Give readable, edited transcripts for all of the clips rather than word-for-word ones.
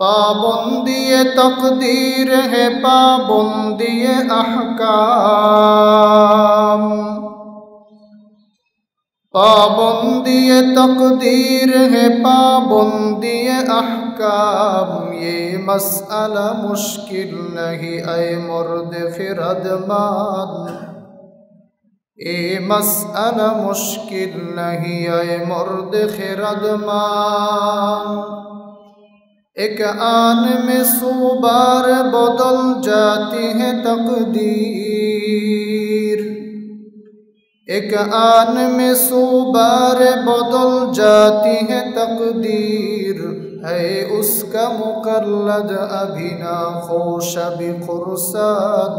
पाबंदी तकदीर है पाबंदी अहकाम, पाबंदी तकदीर है पाबंदी अहकाम। ये मसअला मुश्किल नहीं ऐ मर्द फिरदमान, ये मसअला मुश्किल नहीं ऐ मर्द खिरदमान। एक आन में सौ बार बदल जाती है तकदीर, एक आन में सौ बार बदल जाती है तकदीर। है उसका मुकल्लद अभी ना खोश भी खुरसान,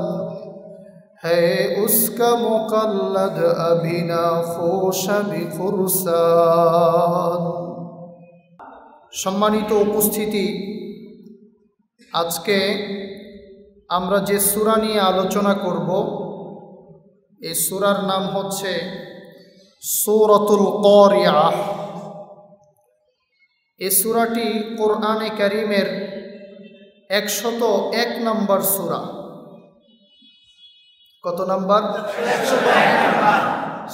है उसका मुकल्लद अभी ना खोश भी खुरसान। সম্মানিত উপস্থিতি, আজকে আমরা যে সূরা নিয়ে আলোচনা করব এই সূরার নাম হচ্ছে সূরাতুল কারিয়াহ। এই সূরাটি কোরআনে কারীমের 101 নম্বর সূরা। কত নম্বর? 101 নম্বর।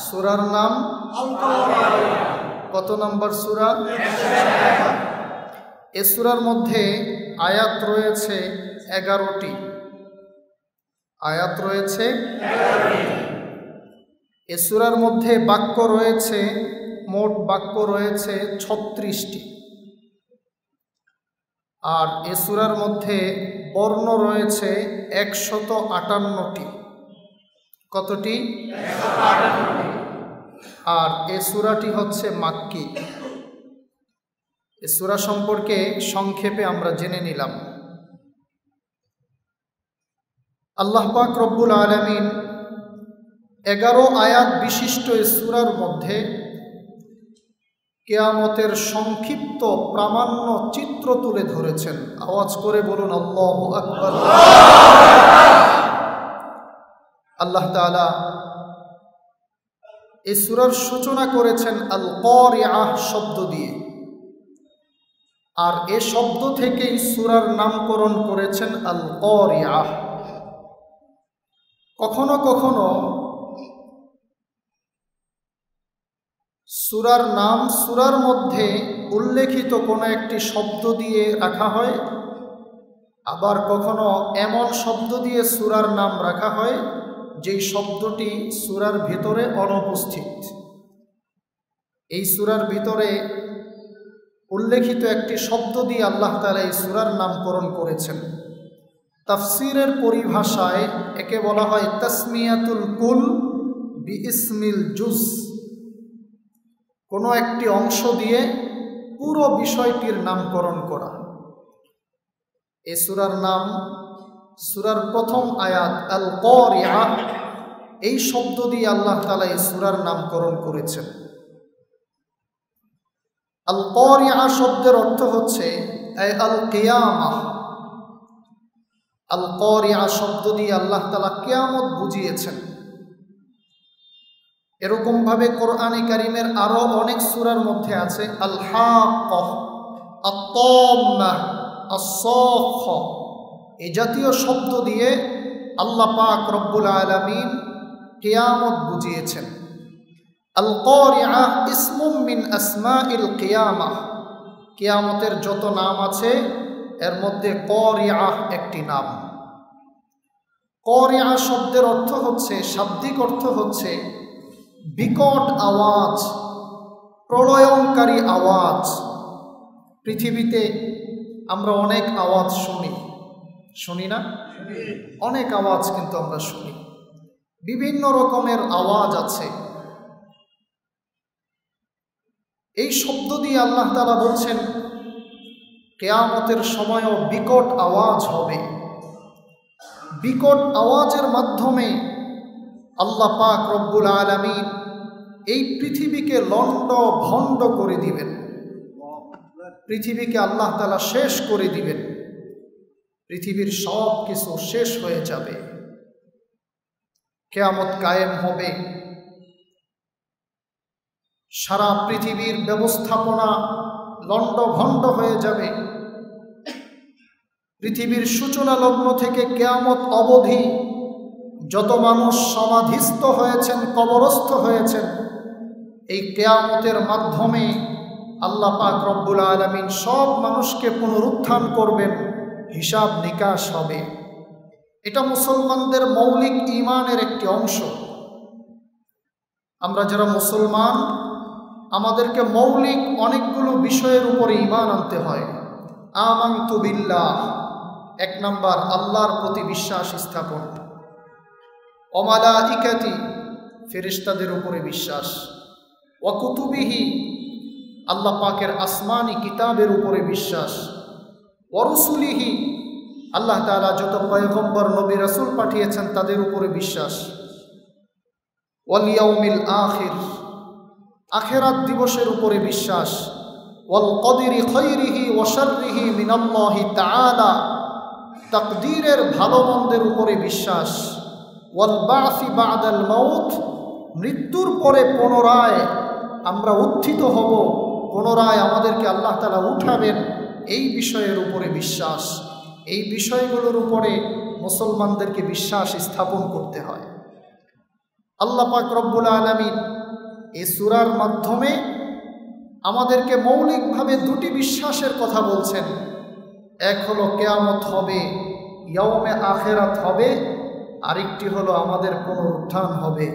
সূরার নাম আল কারিয়াহ। কত নম্বর সূরা? 101। এই সূরার মধ্যে আয়াত রয়েছে 11টি। আয়াত রয়েছে 11টি। এই সূরার মধ্যে বাক্য রয়েছে, মোট বাক্য রয়েছে 36টি। আর এই সূরার মধ্যে বর্ণ রয়েছে 158টি। কতটি? 158টি। আর এই সূরাটি হচ্ছে মাক্কি। এই সূরা সম্পর্কে সংক্ষেপে আমরা জেনে নিলাম। আল্লাহ পাক রব্বুল আলামিন 11 আয়াত বিশিষ্ট এই সূরার মধ্যে কিয়ামতের সংক্ষিপ্ত প্রামাণ্য চিত্র তুলে ধরেছেন। আওয়াজ করে বলুন আল্লাহু আকবার। আল্লাহ তাআলা এই সূরার সূচনা করেছেন আল কারিয়াহ শব্দ দিয়ে, আর এ শব্দ থেকেই সূরার নামকরণ করেছেন আল কারিয়াহ। কখনো কখনো সূরার নাম সূরার মধ্যে উল্লেখিত কোনো একটি শব্দ দিয়ে রাখা হয়, আবার কখনো এমন শব্দ দিয়ে সূরার নাম রাখা হয় যেই শব্দটি সূরার ভিতরে অনুপস্থিত। এই সূরার ভিতরে উল্লেখিত একটি শব্দ দিয়ে আল্লাহ তাআলা এই সূরার নামকরণ করেছেন। তাফসীরের পরিভাষায় একে বলা হয় তাসমিয়াতুল কুল বিইসমিল জুজ। কোনো একটি অংশ দিয়ে পুরো বিষয়টির নামকরণ করা। এই সূরার নাম, সূরার প্রথম আয়াত আল কারিয়াহ, এই শব্দ দিয়ে আল্লাহ তাআলা এই সূরার নামকরণ করেছেন। আল কারিয়াহ শব্দের অর্থ হচ্ছে আল কিয়ামাহ। আল কারিয়াহ শব্দ দিয়ে আল্লাহ তাআলা কিয়ামত বুঝিয়েছেন। এরকম ভাবে কোরআনে কারীমের আরো অনেক সূরার মধ্যে আছে আল হাক্কাহ, আত-তাম্মাহ, আস-সাখ্খাহ, এই জাতীয় শব্দ দিয়ে আল্লাহ পাক রব্বুল আলামিন কিয়ামত বুঝিয়েছেন। আল কারিয়াহ ইসমুম মিন আসমাইল কিয়ামাহ। কিয়ামতের যত নাম আছে এর মধ্যে কারিয়াহ একটি নাম। কারিয়াহ শব্দের অর্থ হচ্ছে, শাব্দিক অর্থ হচ্ছে বিকট আওয়াজ, প্রলয়ঙ্কারী আওয়াজ। পৃথিবীতে আমরা অনেক আওয়াজ শুনি না? অনেক আওয়াজ কিন্তু আমরা শুনি, বিভিন্ন রকমের আওয়াজ আছে। এই শব্দ দিয়ে আল্লাহ তাআলা বলছেন কিয়ামতের সময়ও বিকট আওয়াজ হবে। বিকট আওয়াজের মাধ্যমে আল্লাহ পাক রব্বুল আলামিন এই পৃথিবীকে লণ্ড ভণ্ড করে দিবেন। পৃথিবীকে আল্লাহ তাআলা শেষ করে দিবেন। পৃথিবীর সব কিছু শেষ হয়ে যাবে, কিয়ামত কায়েম হবে। সারা পৃথিবীর ব্যবস্থাপনা লণ্ডভণ্ড হয়ে যাবে। পৃথিবীর সূচনা লগ্ন থেকে কিয়ামত অবধি যত মানুষ সমাধিস্থ হয়েছেন, কবরস্থ হয়েছেন, এই কিয়ামতের মাধ্যমে আল্লাহ পাক রব্বুল আলামিন সব মানুষকে পুনরুত্থান করবেন, হিসাব নিকাশ হবে। এটা মুসলমানদের মৌলিক ঈমানের একটি অংশ। আমরা যারা মুসলমান, আমাদেরকে মৌলিক অনেকগুলো বিষয়ের উপরে ঈমান আনতে হয়। আমানতু বিল্লাহ, এক নাম্বার আল্লাহর প্রতি বিশ্বাস স্থাপন। ওয়া মালাইকাতি, ফেরেশতাদের উপরে বিশ্বাস। ওয়া কুতুবিহি, আল্লাহ পাকের আসমানি কিতাবের উপরে বিশ্বাস। ওয়া রুসুলিহি, আল্লাহ তাআলা যত পয়গম্বর নবী রাসূল পাঠিয়েছেন তাদের উপরে বিশ্বাস। ওয়াল ইয়াউমিল আখির, আখিরাত দিবসের উপরে বিশ্বাস। ওয়াল কদরি খায়রিহি ওয়া শাররিহি মিনাল্লাহি তাআলা, তাকদীরের ভালো মন্দের উপরে বিশ্বাস। ওয়াল বা'সি বা'দাল মাউত, মৃত্যুর পরে পুনরায় আমরা উত্থিত হব, পুনরায় আমাদেরকে আল্লাহ তাআলা উঠাবেন, এই বিষয়ের উপরে বিশ্বাস। এই বিষয়গুলোর উপরে মুসলমানদেরকে বিশ্বাস স্থাপন করতে হয়। আল্লাহ পাক রব্বুল আলামিন এই সূরার মাধ্যমে আমাদেরকে মৌলিকভাবে দুটি বিশ্বাসের কথা বলছেন। এক হলো কিয়ামত হবে, ইয়াউমে আখিরাত হবে, আরেকটি হলো আমাদের পুনরুত্থান হবে।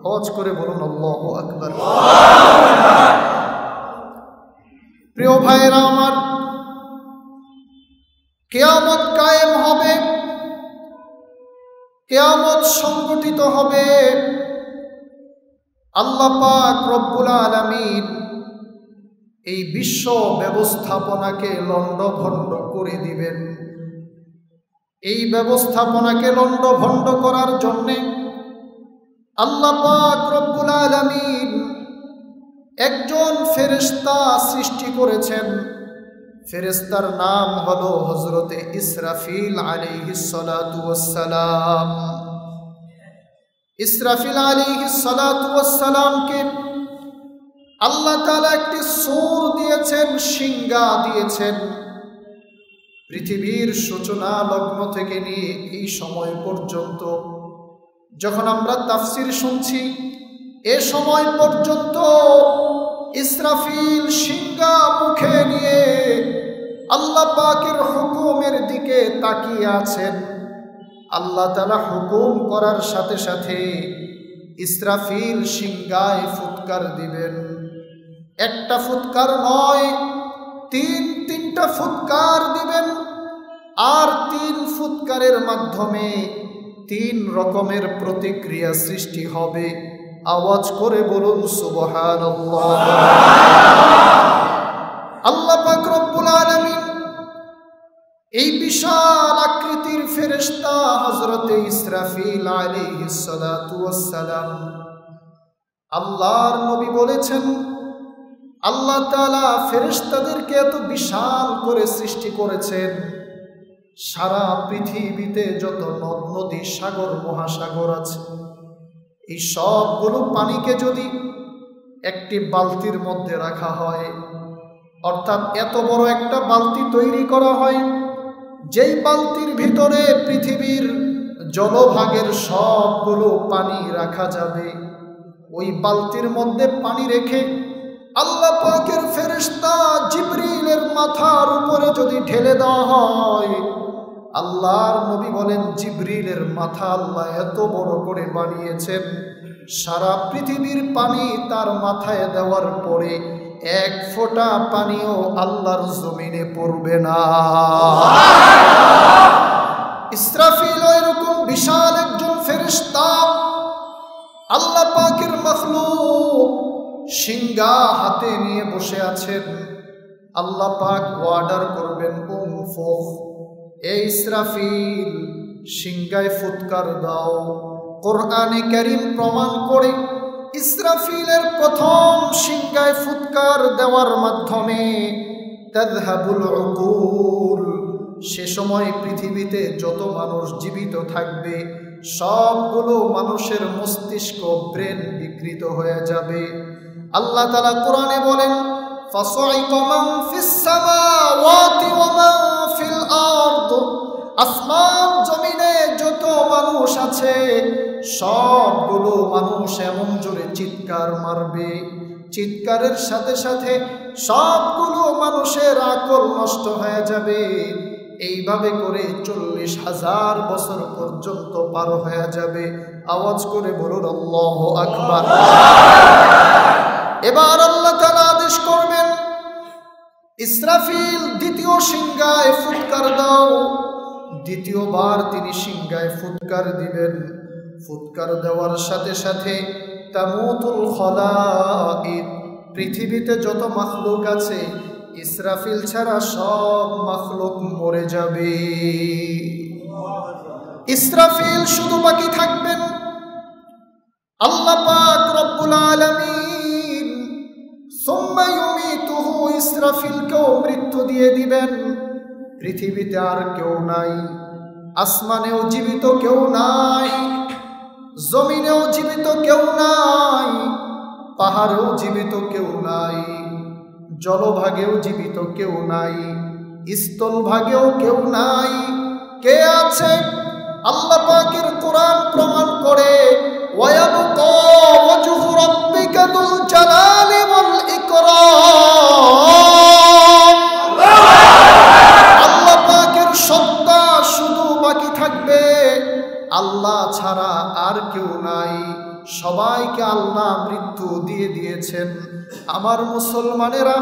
আওয়াজ করে বলুন আল্লাহু আকবার। প্রিয় ভাইরা আমার, কিয়ামত কায়েম হবে, কিয়ামত সংগঠিত হবে। আল্লাহ পাক রব্বুল আলামিন এই বিশ্ব ব্যবস্থাপনাকে লণ্ডভণ্ড করে দিবেন। এই ব্যবস্থাপনাকে লণ্ডভণ্ড করার জন্যে আল্লাহ পাক রব্বুল আলামিন একজন ফেরেশতা সৃষ্টি করেছেন। ফেরেশতার নাম হলো হযরতে ইসরাফিল আলাইহিস সালাতু ওয়াস সালাম। ইসরাফিল আলাইহিস সালাতু ওয়াস সালামকে আল্লাহ তাআলা একটি সূর দিয়েছেন, সিংহা দিয়েছেন। পৃথিবীর সূচনা লগ্ন থেকে নিয়ে এই সময় পর্যন্ত যখন আমরা তাফসীর শুনছি, এ সময় পর্যন্ত ইসরাফিল সিংহা মুখে নিয়ে আল্লাহ পাকের হুকুমের দিকে তাকিয়ে আছেন। আল্লাহ তাআলা হুকুম করার সাথে সাথে ইসরাফিল সিংহায় ফুৎকার দিবেন। একটা ফুৎকার নয়, তিনটা ফুৎকার দিবেন। আর 3 ফুৎকারের মাধ্যমে 3 রকমের প্রতিক্রিয়া সৃষ্টি হবে। আওয়াজ করে বলুন সুবহানাল্লাহ। আল্লাহ পাক রব্বুল আলামিন এই বিশাল আকৃতির ফেরেশতা হযরতে ইসরাফিল আলাইহিস সালাতু ওয়াস সালাম, আল্লাহর নবী বলেছেন, আল্লাহ তাআলা ফেরেশতাদেরকে এত বিশাল করে সৃষ্টি করেছেন, সারা পৃথিবীতে যত নদ নদী, সাগর, মহাসাগর আছে, এই সবগুলো পানিকে যদি একটি বালতির মধ্যে রাখা হয়, অর্থাৎ এত বড় একটা বালতি তৈরি করা হয়, যেই বালতির ভিতরে পৃথিবীর জলভাগের সবগুলো পানি রাখা যাবে, ওই বালতির মধ্যে পানি রেখে আল্লাহ পাকের ফেরেশতা জিবরিলের মাথার উপরে যদি ঢেলে দেওয়া হয়, আল্লাহর নবী বলেন জিবরিলের মাথা আল্লাহ এত বড় করে বানিয়েছেন, সারা পৃথিবীর পানি তার মাথায় দেওয়ার পরে 1 ফোঁটা পানিও আল্লাহর জমিনে পড়বে না। ইসরাফিল এরকম বিশাল একজন ফেরেশতা, আল্লাহ পাকের মাখলুক, সিংহা হাতে নিয়ে বসে আছেন। আল্লাহ পাক অর্ডার করবেন, উনফুখ, এই ইসরাফিল সিংহায় ফুৎকার দাও। কোরআনে কারীম প্রমাণ করে ইসরাফিলের প্রথম সিংহায় ফুৎকার দেওয়ার মাধ্যমে তাযহাবুল উকুল, সে সময় পৃথিবীতে যত মানুষ জীবিত থাকবে সবগুলো মানুষের মস্তিষ্ক, ব্রেন বিকৃত হয়ে যাবে। আল্লাহ তাআলা কোরআনে বলেন, ফাসাইকা মান ফিস সামাওয়াতি ওয়া মান ফিল আরদ আছে সবগুলো মানুষ এমন জোরে চিৎকার মারবে, চিৎকারের সাথে সাথে সবগুলো মানুষের আকল নষ্ট হয়ে যাবে। এইভাবে করে 40,000 বছর পর্যন্ত পার হয়ে যাবে। আওয়াজ করে বলুন আল্লাহু আকবার। এবার আল্লাহ তাআলা আদেশ করবেন, ইসরাফিল দ্বিতীয় সিংহায় ফুৎকার দাও। দ্বিতীয়বার তিনি সিংহায় ফুৎকার দিবেন। ফুৎকার দেওয়ার সাথে সাথে তামুতুল খলাইক, পৃথিবীতে যত মাখলুক আছে ইসরাফিল ছাড়া সব মাখলুক মরে যাবে। ইসরাফিল শুধু বাকি থাকবেন। আল্লাহ পাক রব্বুল আলামিন সুম্মা ইউমিতুহু, ইসরাফিলকেও মৃত্যু দিয়ে দিবেন। পৃথিবীতে আর কেউ নাই, আসমানেও জীবিত কেউ নাই, জমিনেও জীবিত কেউ নাই, পাহাড়েও জীবিত কেউ নাই, জলভাগেও জীবিত কেউ নাই, স্থলভাগেও কেউ নাই। কে আছে? আল্লাহ পাকের কোরআন প্রমাণ করে, ওয়ায়াবকা ওয়াজহু রাব্বিকা যুল জালালি ওয়াল ইকরাম। আল্লাহ পাকের সত্তা শুধু বাকি থাকবে, আল্লাহ ছাড়া আর কেউ নাই। সবাইকে আল্লাহ মৃত্যু দিয়ে দিয়েছেন। আমার মুসলমানেরা,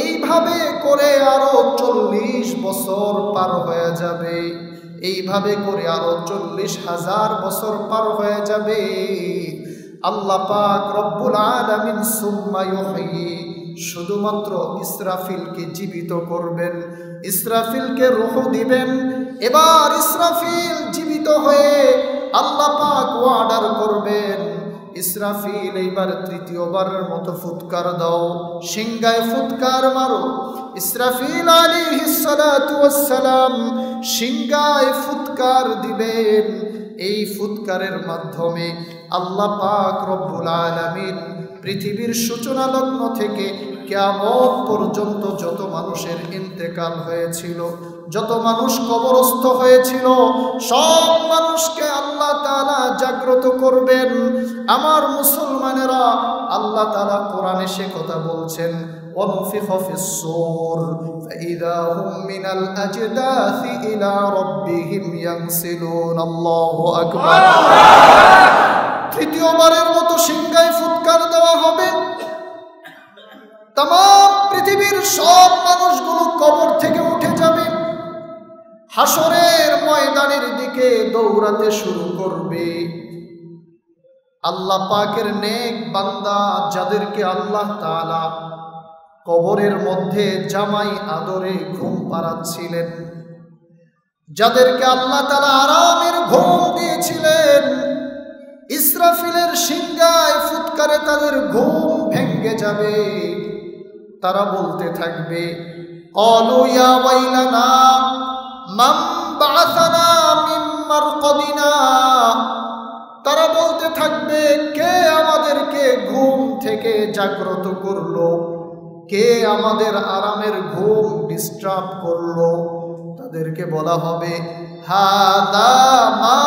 এইভাবে করে আরো 40 বছর পার হয়ে যাবে। এইভাবে করে আরো 40,000 বছর পার হয়ে যাবে। আল্লাহ পাক রব্বুল আলামিন সুম্মা ইউহয়ি, শুধুমাত্র ইসরাফিলকে জীবিত করবেন, ইসরাফিলকে রূহ দিবেন। এবার ইসরাফিল জীবিত হয়ে আল্লাহ পাক অর্ডার করবেন, ইসরাফিল এইবার তৃতীয়বারের মতো ফুৎকার দাও, সিংহায় ফুৎকার মারো। ইসরাফিল আলাইহিস সালাতু ওয়াস সালাম সিংহায় ফুৎকার দিবেন। এই ফুৎকারের মাধ্যমে আল্লাহ পাক রব্বুল আলামিন পৃথিবীর সূচনা লগ্ন থেকে কিয়ামত পর্যন্ত যত মানুষের ইন্তেকাল হয়েছিল, যত মানুষ কবরস্থ হয়েছিল, সব মানুষকে আল্লাহ তাআলা জাগ্রত করবেন। আমার মুসলমানেরা, আল্লাহ তাআলা কোরআনে সে কথা বলছেন, ওয়ানফিখা ফিস-সূর ফাইযা হুম মিনাল আজদাসি ইলা রাব্বিহিম ইয়ানসিলুন। আল্লাহু আকবার। তৃতীয়বারের মতো সিংহায় ফুৎকার দেওয়া হবে। तमाम পৃথিবীর সব মানুষগুলো কবর থেকে উঠে যাবে, হাসরের ময়দানের দিকে দৌড়াতে শুরু করবে। আল্লাহ পাকের নেক বান্দা, যাদেরকে আল্লাহ তাআলা কবরের মধ্যে জামাই আদরে ঘুম পাড়াচ্ছিলেন, যাদেরকে আল্লাহ তাআলা আরামের ঘুম দিয়েছিলেন, ইসরাফিলের সিংহায় ফুৎকারে তাদের ঘুম ভেঙে যাবে। তারা বলতে থাকবে, ক্বালু ইয়া ওয়াইলানা মান বা'আসানা মিন মারকাদিনা। তারা বলতে থাকবে, কে আমাদেরকে ঘুম থেকে জাগ্রত করলো, কে আমাদের আরামের ঘুম ডিস্টার্ব করলো। তাদেরকে বলা হবে, হাদা মা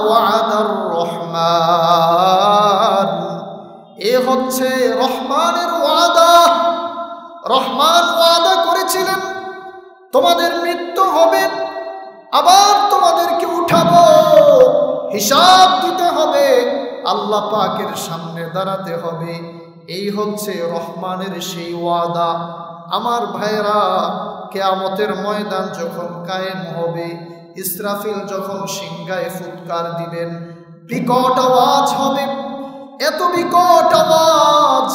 ওয়াদার রহমান, এ হচ্ছে রহমানের ওয়াদা। রহমান ওয়াদা করেছিলেন তোমাদের মৃত্যু হবে, আবার তোমাদেরকে উঠাবো, হিসাব দিতে হবে, আল্লাহ পাকের সামনে দাঁড়াতে হবে। এই হচ্ছে রহমানের সেই ওয়াদা। আমার ভাইরা, কিয়ামতের ময়দান যখন কায়েম হবে, ইসরাফিল যখন সিংহায় ফুৎকার দিবেন, বিকট আওয়াজ হবে। এত বিকট আওয়াজ,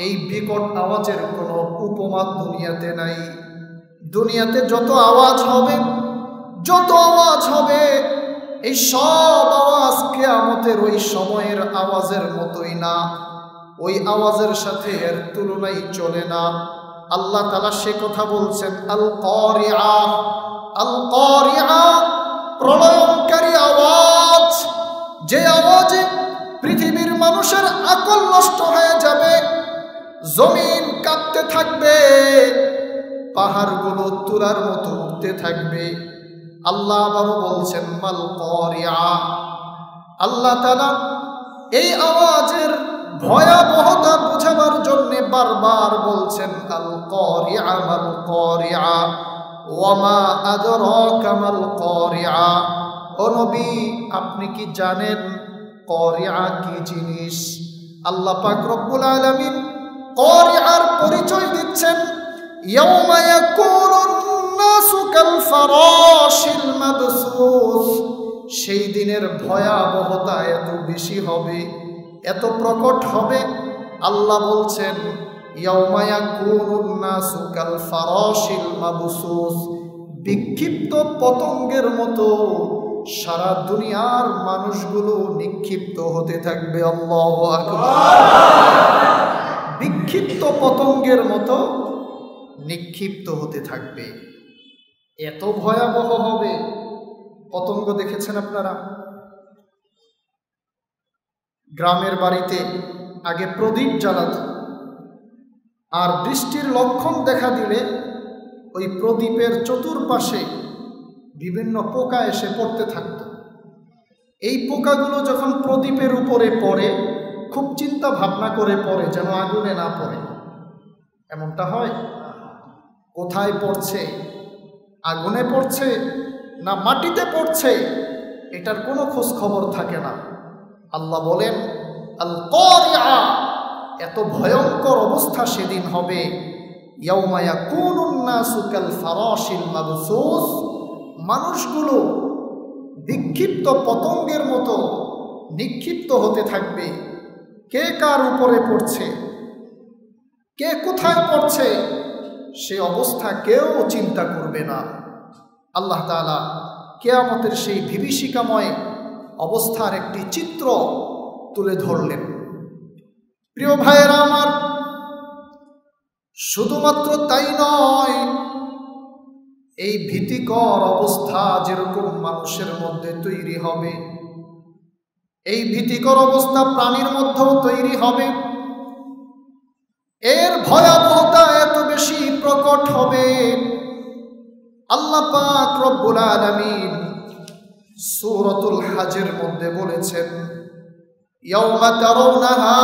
এই বিকট আওয়াজের কোনো উপমা দুনিয়াতে নাই। দুনিয়াতে যত আওয়াজ হবে, যত আওয়াজ হবে, এই সব আওয়াজ কিয়ামতের ওই সময়ের আওয়াজের মতোই না। ওই আওয়াজের সাথে এর তুলনাই চলে না। আল্লাহ তাআলা সে কথা বলছেন, আল কারিআ, আল কারিআ, প্রলয়ঙ্কারী আওয়াজ, যে আওয়াজে পৃথিবীর মানুষের আকল নষ্ট হয়ে যাবে, জমিন কাঁপতে থাকবে, পাহাড়গুলো তুলার মতো উঠতে থাকবে। আল্লাহ আবারও বলছেন, মাল কারিআ, আল্লাহ তাআলা এই আওয়াজের ভয়াবহতা বোঝাবার জন্য বারবার বলছেন আল কারিআ মাল কারিআ ওয়া মা আদরাকা মাল কারিআ। ও নবী, আপনি কি জানেন কারিআ কি জিনিস? আল্লাহ পাক রব্বুল আলামিন কারিআর পরিচয় দিচ্ছেন, ইয়াউমা ইয়াকুনুন নাসু কাল ফারাশিল মাবসুস। সেই দিনের ভয়াবহতা এত বেশি হবে, এত প্রকট হবে। আল্লাহ বলছেন ইয়াউমা ইয়াকুনুন নাসু কাল ফারাশিল মাবসুস, বিক্ষিপ্ত পতঙ্গের মতো সারা দুনিয়ার মানুষগুলো নিক্ষিপ্ত হতে থাকবে। আল্লাহু আকবার। বিক্ষিপ্ত পতঙ্গের মতো নিক্ষিপ্ত হতে থাকবে, এত ভয়াবহ হবে। পতঙ্গ দেখেছেন আপনারা? গ্রামের বাড়িতে আগে প্রদীপ জ্বালাতো, আর বৃষ্টির লক্ষণ দেখা দিলে ওই প্রদীপের চতুর্পাশে বিভিন্ন পোকা এসে পড়তে থাকত। এই পোকাগুলো যখন প্রদীপের উপরে পড়ে খুব চিন্তা ভাবনা করে পড়ে যেন আগুনে না পড়ে। এমনটা হয়? কোথায় পড়ছে, আগুনে পড়ছে না মাটিতে পড়ছে, এটার কোনো খোঁজ খবর থাকে না। আল্লাহ বলেন আল কারিআ, এত ভয়ঙ্কর অবস্থা সেদিন হবে। ইয়াউমা ইয়াকুনুন নাসু কাল ফারাশিল মাবসুস, মানুষগুলো বিক্ষিপ্ত পতঙ্গের মতো নিক্ষিপ্ত হতে থাকবে। কে কার উপরে পড়ছে, কে কোথায় পড়ছে, সে অবস্থা কেউ চিন্তা করবে না। আল্লাহ তাআলা কিয়ামতের সেই বিভীষিকাময় অবস্থার একটি চিত্র তুলে ধরলেন। প্রিয় ভাইয়েরা আমার, শুধুমাত্র তাই নয়, এই ভীতিকর অবস্থা যেরকম মানুষের মধ্যে তৈরি হবে, এই ভীতিকর অবস্থা প্রাণীর মধ্যেও তৈরি হবে। এর ভয়াবহতা এত বেশি প্রকট হবে। আল্লাহ পাক রব্বুল আলামিন সূরাতুল হজের মধ্যে বলেছেন, ইয়াউমা তারাউনাহা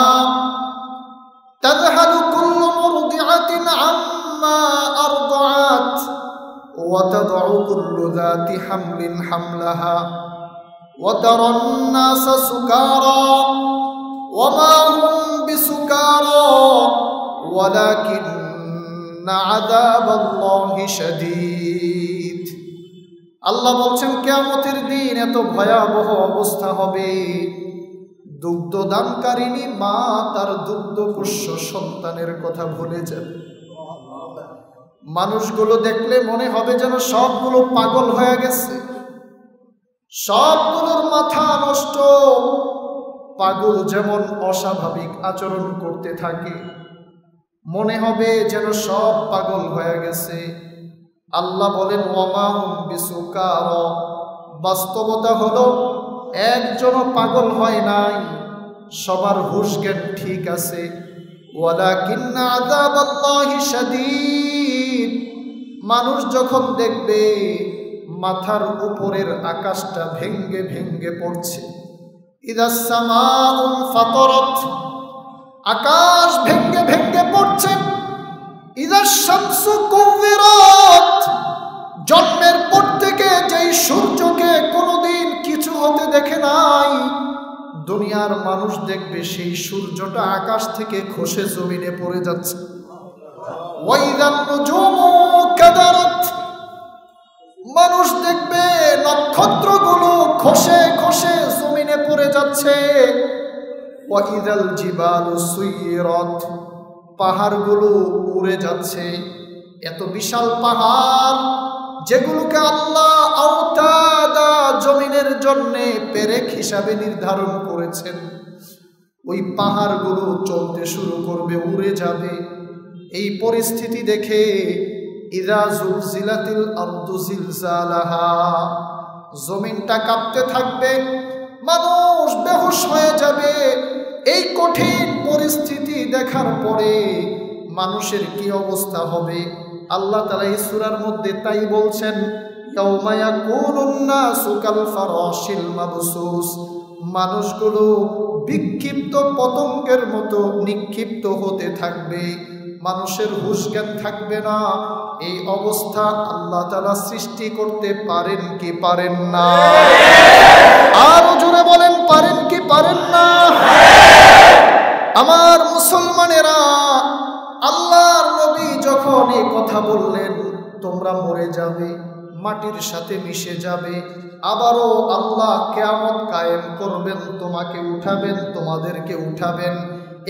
তাযহালু কুল্লু মুরদিআতিন আম্মা আরদাআত ওয়া তাদউ কুল্লু যাতি হামলিন হামলাহা ওয়া তারান নাসা সুকারা ওয়া মা হুম বিসুকারা ওয়ালাকিন্না আযাবাল্লাহি শাদীদ। আল্লাহ বলছেন কিয়ামতের দিন এত ভয়াবহ অবস্থা হবে, দুগ্ধদানকারিণী মা তার দুগ্ধপোষ্য সন্তানের কথা ভুলে যাবে। মানুষগুলো দেখলে মনে হবে যেন সবগুলো পাগল হয়ে গেছে, সবগুলোর মাথা নষ্ট। পাগল যেমন অস্বাভাবিক আচরণ করতে থাকে, মনে হবে যেন সব পাগল হয়ে গেছে। আল্লাহ বলেন ওয়া মা হুম বিসুকারা, বাস্তবতা হলো একজনও পাগল হয় নাই, সবার হুঁশ জ্ঞান ঠিক আছে। ওয়ালাকিন্না আযাবাল্লাহি শাদীদ, মানুষ যখন দেখবে মাথার উপরের আকাশটা ভেঙ্গে ভেঙ্গে পড়ছে, ইদাস সামাউ ফাতারাত, আকাশ ভেঙ্গে ভেঙ্গে পড়ছে, ইদাস শামসু কুবিরাত, জন্মের পর থেকে যেই সূর্যকে কোনোদিন কিছু হতে দেখে নাই, দুনিয়ার মানুষ দেখবে সেই সূর্যটা আকাশ থেকে খসে জমিনে পড়ে যাচ্ছে। ওয়াইদান নুজুমু কাদারাত, মানুষ দেখবে নক্ষত্রগুলো খসে খসে জমিনে পড়ে যাচ্ছে। ওয়াইদাল জিবালু সুইরাত, পাহাড়গুলো উড়ে যাচ্ছে। এত বিশাল পাহাড় যেগুলোকে আল্লাহ আওতাদা জমিনের জন্য পেরেক হিসাবে নির্ধারণ করেছেন, ওই পাহাড়গুলো চলতে শুরু করবে, উড়ে যাবে। এই পরিস্থিতি দেখে ইযা জুলজিলাতিল আরদু জিলজালাহা, জমিনটা কাঁপতে থাকবে, মানুষ বেহুশ হয়ে যাবে। এই কঠিন পরিস্থিতি দেখার পরে মানুষের কি অবস্থা হবে আল্লাহ তাআলা এই সূরার মধ্যে তাই বলছেন, ইয়াউমা ইয়াকুনুন নাসু কাল ফারাশিল মাবসুস, মানুষগুলো বিক্ষিপ্ত পতঙ্গের মতো নিক্ষিপ্ত হতে থাকবে, মানুষের হুঁশ জ্ঞান থাকবে না। এই অবস্থা আল্লাহ তাআলা সৃষ্টি করতে পারেন কি পারেন না? আরো জোরে বলেন, পারেন কি পারেন না? আমার মুসলমানেরা, আল্লাহর নবী যখন এই কথা বললেন, তোমরা মরে যাবে, মাটির সাথে মিশে যাবে, আবারও আল্লাহ কিয়ামত কায়েম করবেন, তোমাকে উঠাবেন, তোমাদেরকে উঠাবেন,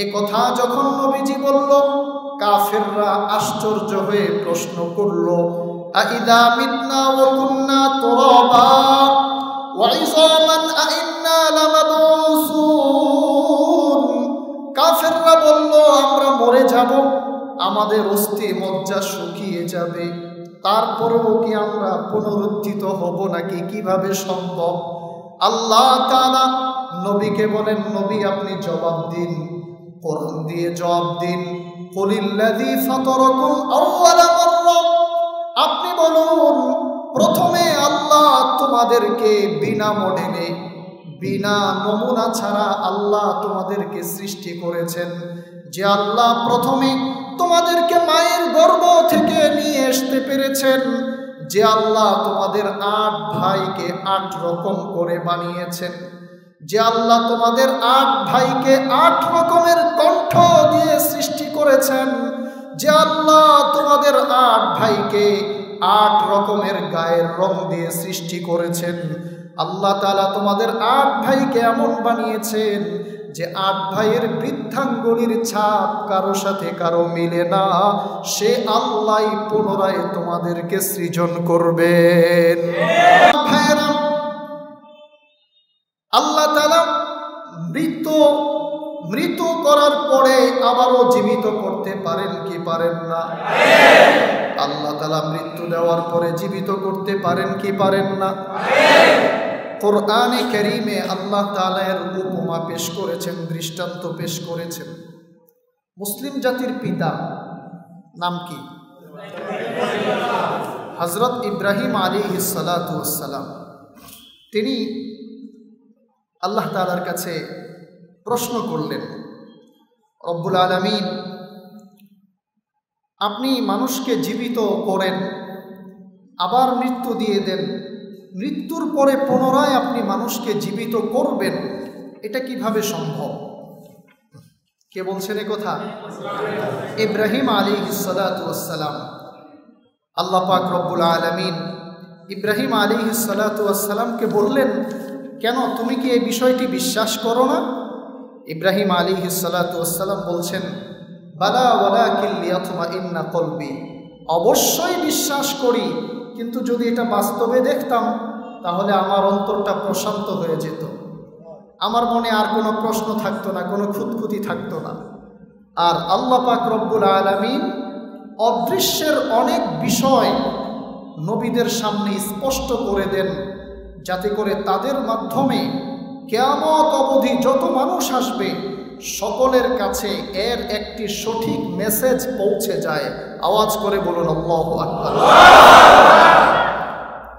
এ কথা যখন নবীজি বলল, কাফেররা আশ্চর্য হয়ে প্রশ্ন করল, আইদা মিতনা ওয়া কুন্না তুরাবা ওয়া ইযামান আইন্না লামাবউসুন। কাফেররা বলল, আমরা মরে যাব, আমাদের অস্থি মজ্জা শুকিয়ে যাবে, তারপরেও কি আমরা পুনরুত্থিত হব নাকি? কিভাবে সম্ভব? আল্লাহ তাআলা নবীকে বলেন, নবী আপনি জবাব দিন, কোরআন দিয়ে জবাব দিন। কুলিল্লাযী ফাতারাকুম আউওয়ালা মাররা, আপনি বলুন, প্রথমে আল্লাহ তোমাদেরকে বিনা মডেলে, বিনা নমুনা ছাড়া আল্লাহ তোমাদেরকে সৃষ্টি করেছেন। যে আল্লাহ প্রথমে তোমাদেরকে মায়ের গর্ভ থেকে নিয়ে আসতে পেরেছেন, যে আল্লাহ তোমাদের 8 ভাইকে 8 রকম করে বানিয়েছেন, যে আল্লাহ তোমাদের 8 ভাইকে 8 রকমের কণ্ঠ দিয়ে সৃষ্টি করেছেন, যে আল্লাহ তোমাদের 8 ভাইকে 8 রকমের গায়ের রং দিয়ে সৃষ্টি করেছেন, আল্লাহ তাআলা তোমাদের 8 ভাইকে এমন বানিয়েছেন যে 8 ভাইয়ের বৃদ্ধাঙ্গুলির ছাপ কারো সাথে কারো মিলে না, সে আল্লাহই পুনরায় তোমাদেরকে সৃজন করবেন। ভাইয়েরা, আল্লাহ তাআলা মৃত করার পরে আবারও জীবিত করতে পারেন কি পারেন না? আল্লাহ তাআলা মৃত্যু দেওয়ার পরে জীবিত করতে পারেন কি পারেন না? কোরআনে কারীমে আল্লাহ তাআলা এর উপমা পেশ করেছেন, দৃষ্টান্ত পেশ করেছেন। মুসলিম জাতির পিতা নাম কি? হযরত ইব্রাহিম আলাইহিস সালাতু ওয়াস সালাম। তিনি আল্লাহ তাআলার কাছে প্রশ্ন করলেন, রব্বুল আলামিন, আপনি মানুষকে জীবিত করেন, আবার মৃত্যু দিয়ে দেন, মৃত্যুর পরে পুনরায় আপনি মানুষকে জীবিত করবেন, এটা কিভাবে সম্ভব? কে বলছেন এ কথা? ইব্রাহিম আলাইহিস সালাতু ওয়াস সালাম। আল্লাহ পাক রব্বুল আলামিন ইব্রাহিম আলাইহিস সালাতু ওয়াস সালামকে বললেন, কেন, তুমি কি এই বিষয়টি বিশ্বাস করো না? ইব্রাহিম আলাইহিস সালাতু ওয়াস সালাম বলছেন, বালা ওয়ালাকিন লিয়াতমাইন্না কলবি, অবশ্যই বিশ্বাস করি, কিন্তু যদি এটা বাস্তবে দেখতাম তাহলে আমার অন্তরটা প্রশান্ত হয়ে যেত, আমার মনে আর কোনো প্রশ্ন থাকতো না, কোনো খুঁতখুঁতি থাকতো না। আর আল্লাহ পাক রব্বুল আলামিন অদৃশ্যের অনেক বিষয় নবীদের সামনে স্পষ্ট করে দেন, যাতে করে তাদের মাধ্যমে কিয়ামত অবধি যত মানুষ আসবে সকলের কাছে এর একটি সঠিক মেসেজ পৌঁছে যায়। আওয়াজ করে বলুন আল্লাহু আকবার।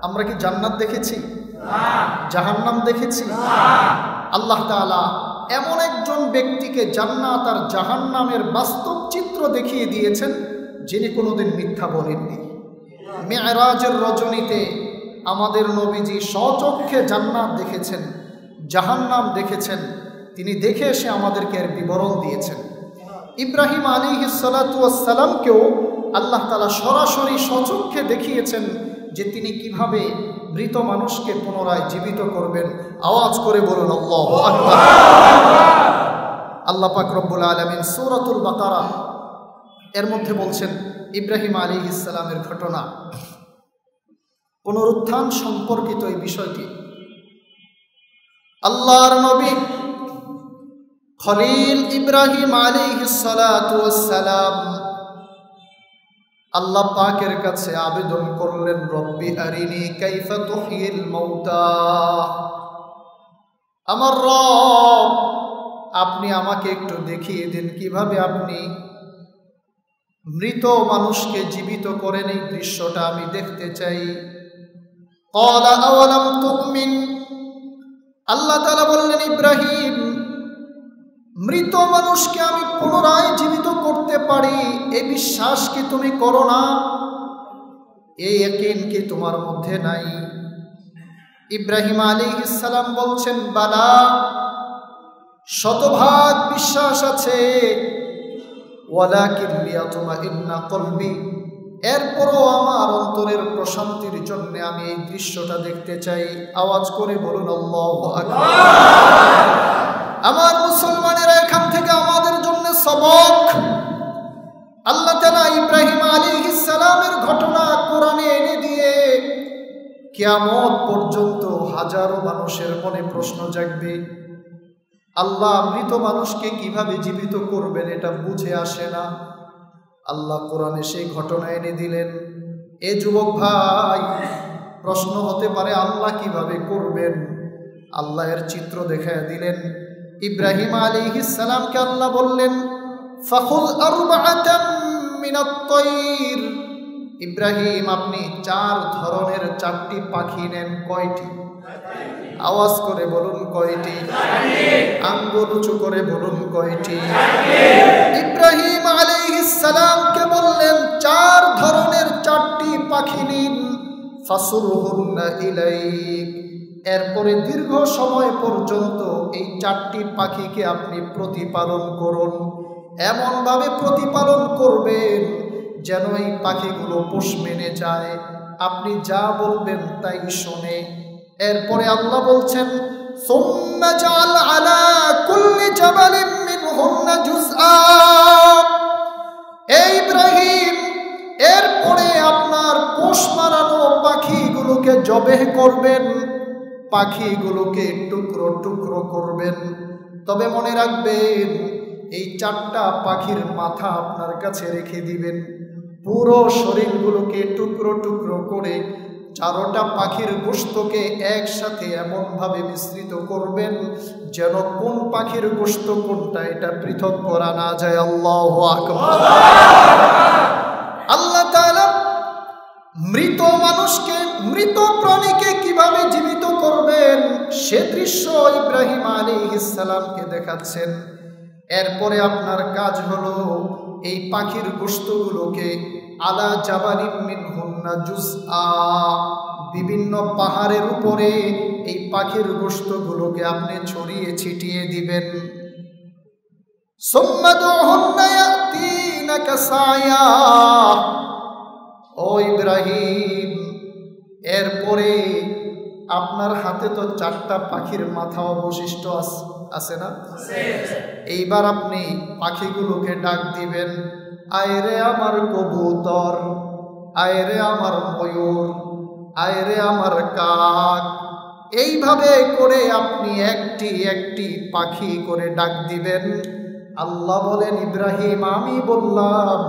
আমরা কি জান্নাত দেখেছি? জাহান্নাম দেখেছি? আল্লাহ তাআলা এমন একজন ব্যক্তিকে জান্নাত আর জাহান্নামের বাস্তব চিত্র দেখিয়ে দিয়েছেন, যিনি কোনোদিন মিথ্যা বলেননি। মেরাজের রজনীতে আমাদের নবীজি স্বচক্ষে জান্নাত দেখেছেন, জাহান্নাম দেখেছেন, তিনি দেখে এসে আমাদেরকে এর বিবরণ দিয়েছেন। ইব্রাহিম আলাইহিস সালাতু ওয়াস সালামকেও আল্লাহ তাআলা সরাসরি স্বচক্ষে দেখিয়েছেন যে তিনি কিভাবে মৃত মানুষকে পুনরায় জীবিত করবেন। আওয়াজ করে বলুন আল্লাহু আকবার। আল্লাহ পাক রব্বুল আলামিন সূরাতুল বাকারা এর মধ্যে বলছেন ইব্রাহিম আলাইহিস সালামের ঘটনা, পুনরুত্থান সম্পর্কিত এই বিষয়টি। আল্লাহর নবী খলিল ইব্রাহিম আলাইহিস সালাতু ওয়াস সালাম আল্লাহ পাকের কাছে আবেদন করলেন, রব্বি আরিনি কাইফা তুহয়িল মাউতা, আমার রব আপনি আমাকে একটু দেখিয়ে দিন কিভাবে আপনি মৃত মানুষকে জীবিত করেন, এই দৃশ্যটা আমি দেখতে চাই। ক্বালা আওয়ালাম তুমিন, আল্লাহ তাআলা বললেন, ইব্রাহিম, মৃত মানুষকে আমি পুনরায় জীবিত করতে পারি, এই বিশ্বাস কি তুমি করো না? এই ইয়াকিন কি তোমার মধ্যে নাই? ইব্রাহিম আলাইহিস সালাম বলছেন, বালা, শতভাগ বিশ্বাস আছে। ওয়ালাকিন লিয়াতমাইন্না কলবি, এরপরও আমার অন্তরের প্রশান্তির জন্য আমি এই দৃশ্যটা দেখতে চাই। আওয়াজ করে বলুন আল্লাহু আকবার। আমার মুসলমানেরা, এখান থেকে আমাদের জন্য সবক। আল্লাহ তাআলা ইব্রাহিম আলাইহিস সালামের ঘটনা কোরআনে এনে দিয়ে কিয়ামত পর্যন্ত হাজারো মানুষের মনে প্রশ্ন জাগবে। আল্লাহ মৃত মানুষকে কিভাবে জীবিত করবেন এটা বুঝে আসে না। আল্লাহ কোরআনে সেই ঘটনা এনে দিলেন। এ যুবক ভাই, প্রশ্ন হতে পারে আল্লাহ কিভাবে করবেন? আল্লাহ এর চিত্র দেখায় দিলেন। ইব্রাহিম আলাইহিস সালামকে আল্লাহ বললেন, ফাখুল আরবাআতাম মিনাত তায়র। ইব্রাহিম, আপনি 4 ধরনের 4টি পাখি নেন। কয়টি? আওয়াজ করে বলুন কয়টি? আঙ্গুল উঁচু করে বলুন কয়টি? ইব্রাহিম আলাইহিস সালামকে বললেন 4 ধরনের 4টি পাখি নিন। ফাসুরহুন্না ইলাইক, এরপরে দীর্ঘ সময় পর্যন্ত এই 4টি পাখিকে আপনি প্রতিপালন করুন। এমনভাবে প্রতিপালন করবেন যেন এই পাখিগুলো পোষ মেনে যায়, আপনি যা বলবেন তাই শোনে। এরপরে আল্লাহ বলছেন, সুম্মা জাআল আলা কুল্লি জাবালিন মিনহুন্না জুজআ। এই ইব্রাহিম, এরপরে আপনার পোষ মারানো পাখিগুলোকে জবেহ করবেন, পাখিগুলোকে টুকরো টুকরো করবেন। তবে মনে রাখবেন, এই 4টা পাখির মাথা আপনার কাছে রেখে দিবেন। পুরো শরীরগুলোকে টুকরো টুকরো করে 4টা পাখির গোশতকে একসাথে এমনভাবে মিশ্রিত করবেন যেন কোন পাখির গোশত কোনটা এটা পৃথক করা না যায়। আল্লাহু আকবার। আল্লাহ তাআলা মৃত মানুষকে, মৃত প্রাণীকে কিভাবে জীবিত করবেন সে দৃশ্য ইব্রাহিম আলাইহিস সালামকে দেখাচ্ছেন। এরপরে আপনার কাজ হলো এই পাখির গোশতগুলোকে আলা জাবালিন মিনহুন্না জুজআ, বিভিন্ন পাহাড়ের উপরে এই পাখির গোশতগুলোকে আপনি ছড়িয়ে ছিটিয়ে দিবেন। সুম্মা দুহুন্না ইয়াতিনাকা সায়া। ও ইব্রাহিম, এরপরে আপনার হাতে তো 4টা পাখির মাথা অবশিষ্ট আছে না? এইবার আপনি পাখিগুলোকে ডাক দিবেন, আয়রে আমার কবুতর, আয়রে আমার ময়ূর, আয়রে আমার কাক। এইভাবে করে আপনি একটি একটি পাখি করে ডাক দিবেন। আল্লাহ বলেন, ইব্রাহিম, আমি বললাম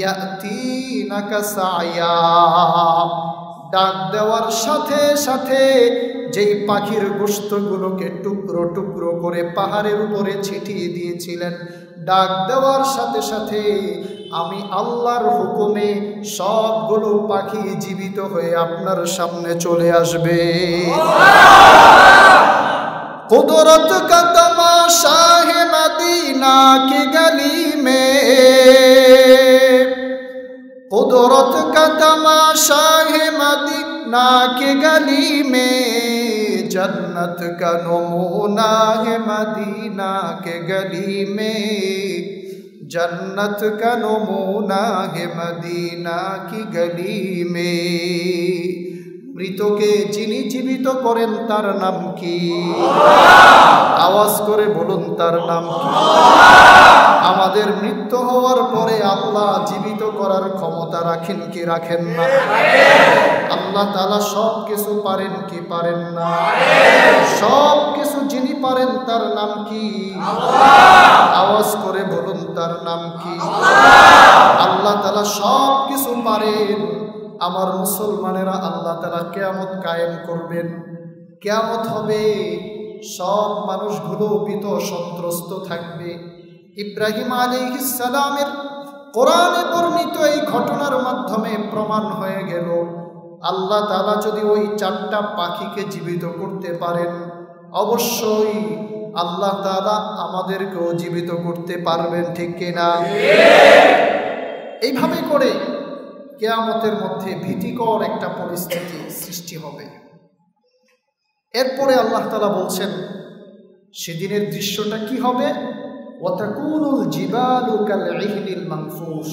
ইয়াতিনাকা সায়া, ডাক দেওয়ার সাথে সাথে যেই পাখির গোশতগুলোকে টুকরো টুকরো করে পাহাড়ের উপরে ছিটিয়ে দিয়েছিলেন, ডাক দেওয়ার সাথে সাথে আমি আল্লাহর হুকুমে সবগুলো পাখি জীবিত হয়ে আপনার সামনে চলে আসবে। কুদরত কা তমাশা হে মদিনা কি গলি মে, कुदरत का तमाशा है मदीना की गली में, जन्नत का नमूना है मदीना के गली में, जन्नत का नमूना है मदीना की गली में। মৃতকে যিনি জীবিত করেন তার নাম কি? আওয়াজ করে বলুন, তার নাম কি? আমাদের মৃত্যু হওয়ার পরে আল্লাহ জীবিত করার ক্ষমতা রাখেন কি রাখেন না? আল্লাহ তাআলা সব কিছু পারেন কি পারেন না? সব কিছু যিনি পারেন তার নাম কি? আওয়াজ করে বলুন, তার নাম কি? আল্লাহ তাআলা সব কিছু পারেন। আমার মুসলমানেরা, আল্লাহ তাআলা কিয়ামত কায়েম করবেন। কিয়ামত হবে, সব মানুষগুলো ভীত সন্ত্রস্ত থাকবে। ইব্রাহিম আলাইহিস সালামের কোরআনে বর্ণিত এই ঘটনার মাধ্যমে প্রমাণ হয়ে গেল, আল্লাহ তাআলা যদি ওই 4টা পাখিকে জীবিত করতে পারেন, অবশ্যই আল্লাহ তাআলা আমাদেরকেও জীবিত করতে পারবেন, ঠিক কিনা? এইভাবে করে কিয়ামতের মধ্যে ভীতিকর একটা পরিস্থিতি সৃষ্টি হবে। এরপরে আল্লাহ তাআলা বলছেন সেদিনের দৃশ্যটা কি হবে? ওয়াতাকুনুল জিবালু কালইহনিল মানফুস,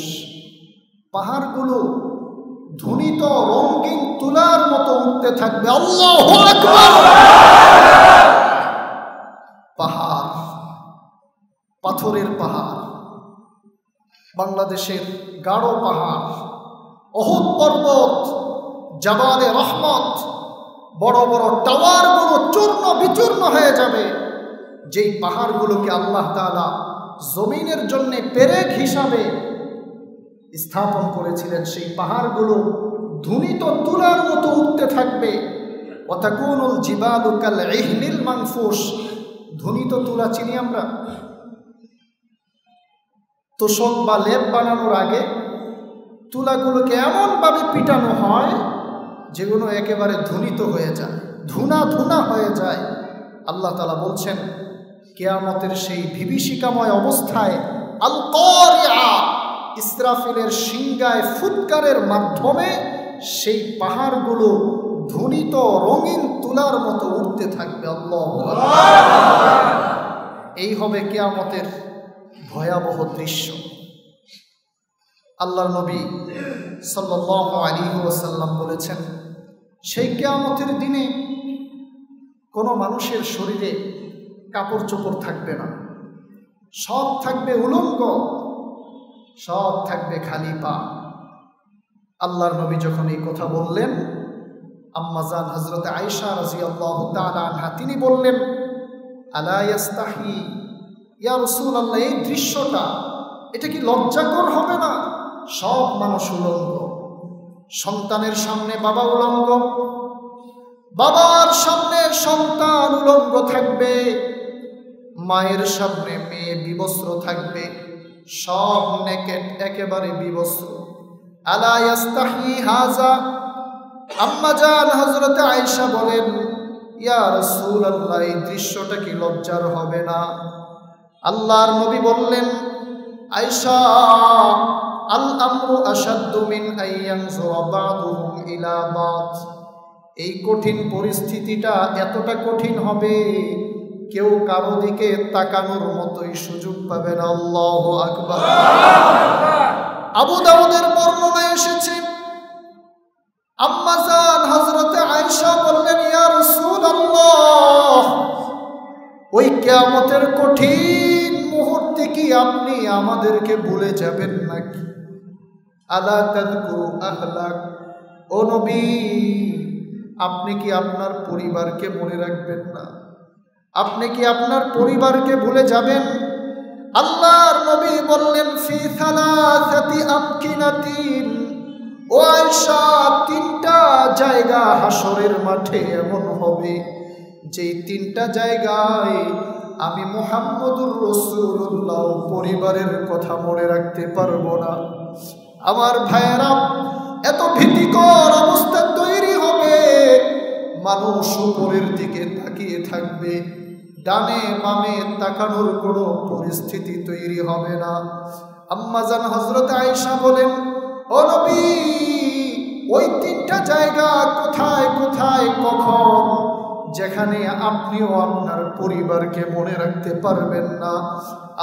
পাহাড়গুলো ধ্বনিত রঙিন তুলার মতো উঠতে থাকবে। আল্লাহু আকবার! পাহাড়, পাথরের পাহাড়, বাংলাদেশের গাঢ় পাহাড়, উহুদ পর্বত, জাবালে রহমত, বড় বড় টাওয়ারগুলো চূর্ণ বিচূর্ণ হয়ে যাবে। যেই পাহাড়গুলোকে আল্লাহ তাআলা জমিনের জন্য পেরেক হিসাবে স্থাপন করেছিলেন, সেই পাহাড়গুলো ধ্বনিত তুলার মতো উঠতে থাকবে। ওয়াতাকুনুল জিবালু কালইহনিল মানফুস, ধ্বনিত তুলা চিনি আমরা। তোষক বা লেপ বানানোর আগে তুলাগুলোকে এমনভাবে পিটানো হয় যেগুলো একেবারে ধ্বনিত হয়ে যায়, ধুনা ধুনা হয়ে যায়। আল্লাহ তাআলা বলছেন কিয়ামতের সেই বিভীষিকাময় অবস্থায় আল কারিআ, ইসরাফিলের সিংগায় ফুৎকারের মাধ্যমে সেই পাহাড়গুলো ধ্বনিত রঙিন তুলার মতো উঠতে থাকবে। আল্লাহু আকবার! এই হবে কিয়ামতের ভয়াবহ দৃশ্য। আল্লাহর নবী সাল্লাল্লাহু আলাইহি ওয়াসাল্লাম বলেছেন সেই কিয়ামতের দিনে কোনো মানুষের শরীরে কাপড় চোপড় থাকবে না, সব থাকবে উলঙ্গ, সব থাকবে খালি পা। আল্লাহর নবী যখন এই কথা বললেন, আম্মাজান হযরত আয়েশা রাদিয়াল্লাহু তাআলা আনহা তিনি বললেন, আলা ইয়াস্তাহি ইয়া রাসূলুল্লাহ, এই দৃশ্যটা এটা কি লজ্জাকর হবে না? সব মানুষ উলঙ্গ, সন্তানের সামনে বাবা উলঙ্গ, বাবার সামনে সন্তান উলঙ্গ থাকবে, মায়ের সামনে মেয়ে বিবস্ত্র থাকবে, সব নেকেড, একেবারে বিবস্ত্র। আলা ইয়াস্তাহি হাযা, আম্মাজান হযরত আয়েশা বলেন, ইয়া রাসূলুল্লাহ, এই দৃশ্যটা কি লজ্জার হবে না? আল্লাহর নবী বললেন, আয়েশা, আল আমরু আশাদ্দু মিন আইয়ানজুরা বা'দুহুম ইলা বা'দ, এই কঠিন পরিস্থিতিটা এতটা কঠিন হবে কেউ কারো দিকে তাকানোর মতোই সুযোগ পাবে না। আল্লাহু আকবার! আবু দাউদের বর্ণনায় এসেছে, আম্মাজান হযরত আয়েশা বললেন, ইয়া রাসূলুল্লাহ, ওই কিয়ামতের কঠিন মুহূর্তে কি আপনি আমাদেরকে ভুলে যাবেন নাকি? আলা তাযকুরু আহলাক, ও নবী, আপনি কি আপনার পরিবারকে মনে রাখবেন না? আপনি কি আপনার পরিবারকে ভুলে যাবেন? আল্লাহর নবী বললেন, ফি সালাসাতি আমকিনাতিন, ও আয়েশা, তিনটা জায়গা হাসরের মাঠে এমন হবে যেই তিনটা জায়গায় আমি মুহাম্মদুর রাসূলুল্লাহ পরিবারের কথা মনে রাখতে পারবো না। আমার ভাইয়েরা, এত ভীতিকর অবস্থা তৈরি হবে, মানুষ উপরের দিকে তাকিয়ে থাকবে, ডানে বামে তাকানোর কোনো পরিস্থিতি তৈরি হবে না। আম্মাজান হযরত আয়েশা বলেন, ও নবী, ওই তিনটা জায়গা কোথায় কোথায় কখন, যেখানে আপনিও আপনার পরিবারকে মনে রাখতে পারবেন না?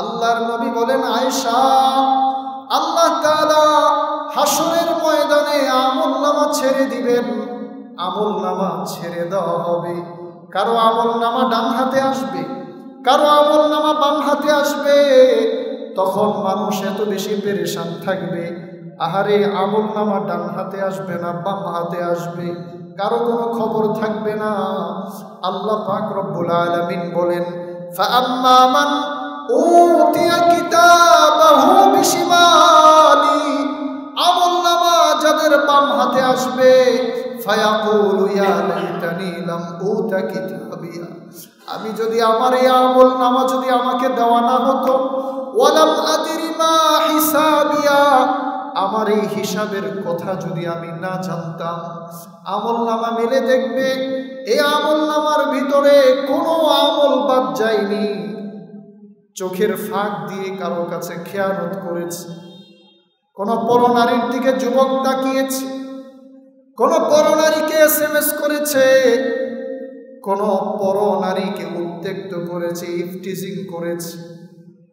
আল্লাহর নবী বলেন, আয়েশা, আল্লাহ তাআলা হাসরের ময়দানে আমলনামা ছেড়ে দিবেন, আমলনামা ছেড়ে দেওয়া হবে। কারো আমলনামা ডান হাতে আসবে, কারো আমলনামা বাম হাতে আসবে। তখন মানুষ এত বেশি পেরেশান থাকবে, আহারে আমলনামা ডান হাতে আসবে না বাম হাতে আসবে, কারো কোনো খবর থাকবে না। আল্লাহ পাক রব্বুল আলামিন বলেন, ফাআম্মা মান উতিয়া কিতাবাহু বিশিমালি, আমলনামা যাদের বাম হাতে আসবে, ফায়াকুলু ইয়া লাইতানি লাম উতা কিতাবিয়া, আমি যদি আমার এই আমলনামা যদি আমাকে দেওয়া না হতো, ওয়ালাম আদরি মা হিসাবিয়া, আমার এই হিসাবের কথা যদি আমি না জানতাম। আমলনামা মেলে দেখবে এই আমল নামার ভিতরে কোনো আমল বাদ যায়নি। চোখের ফাঁক দিয়ে কারো কাছে খেয়ানত করেছে, কোন পরনারীর দিকে যুবক তাকিয়েছে, কোন পরনারীকে SMS করেছে, কোন পরনারীকে উত্ত্যক্ত করেছে, ইফটিজিং করেছে,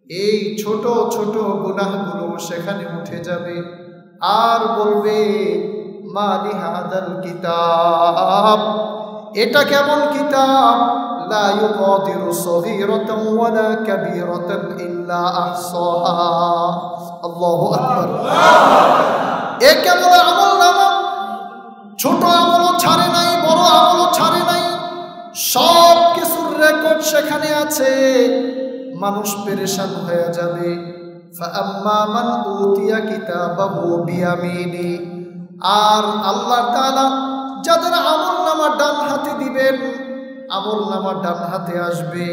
এই ছোট ছোট গুনাহগুলো সেখানে উঠে যাবে। আর বলবে মালি হাদাল কিতাব, এটা কেমন কিতাব, লা ইউগাদিরু সগীরাতান ওয়ালা কাবীরাতান ইল্লা আহসাহা। আল্লাহু আকবার। এ কেমন আমল নামা, ছোট আমলও ছাড়ে নাই, বড় আমলও ছাড়ে নাই, সব কিছুর রেকর্ড সেখানে আছে। মানুষ পেরেশান হয়ে যাবে। ফাআম্মা মান উতিয়া কিতাবাহু বিয়ামিনি, আর আল্লাহ তাআলা যাদের আমলনামা ডান হাতে দিবেন, আমলনামা ডান হাতে আসবে,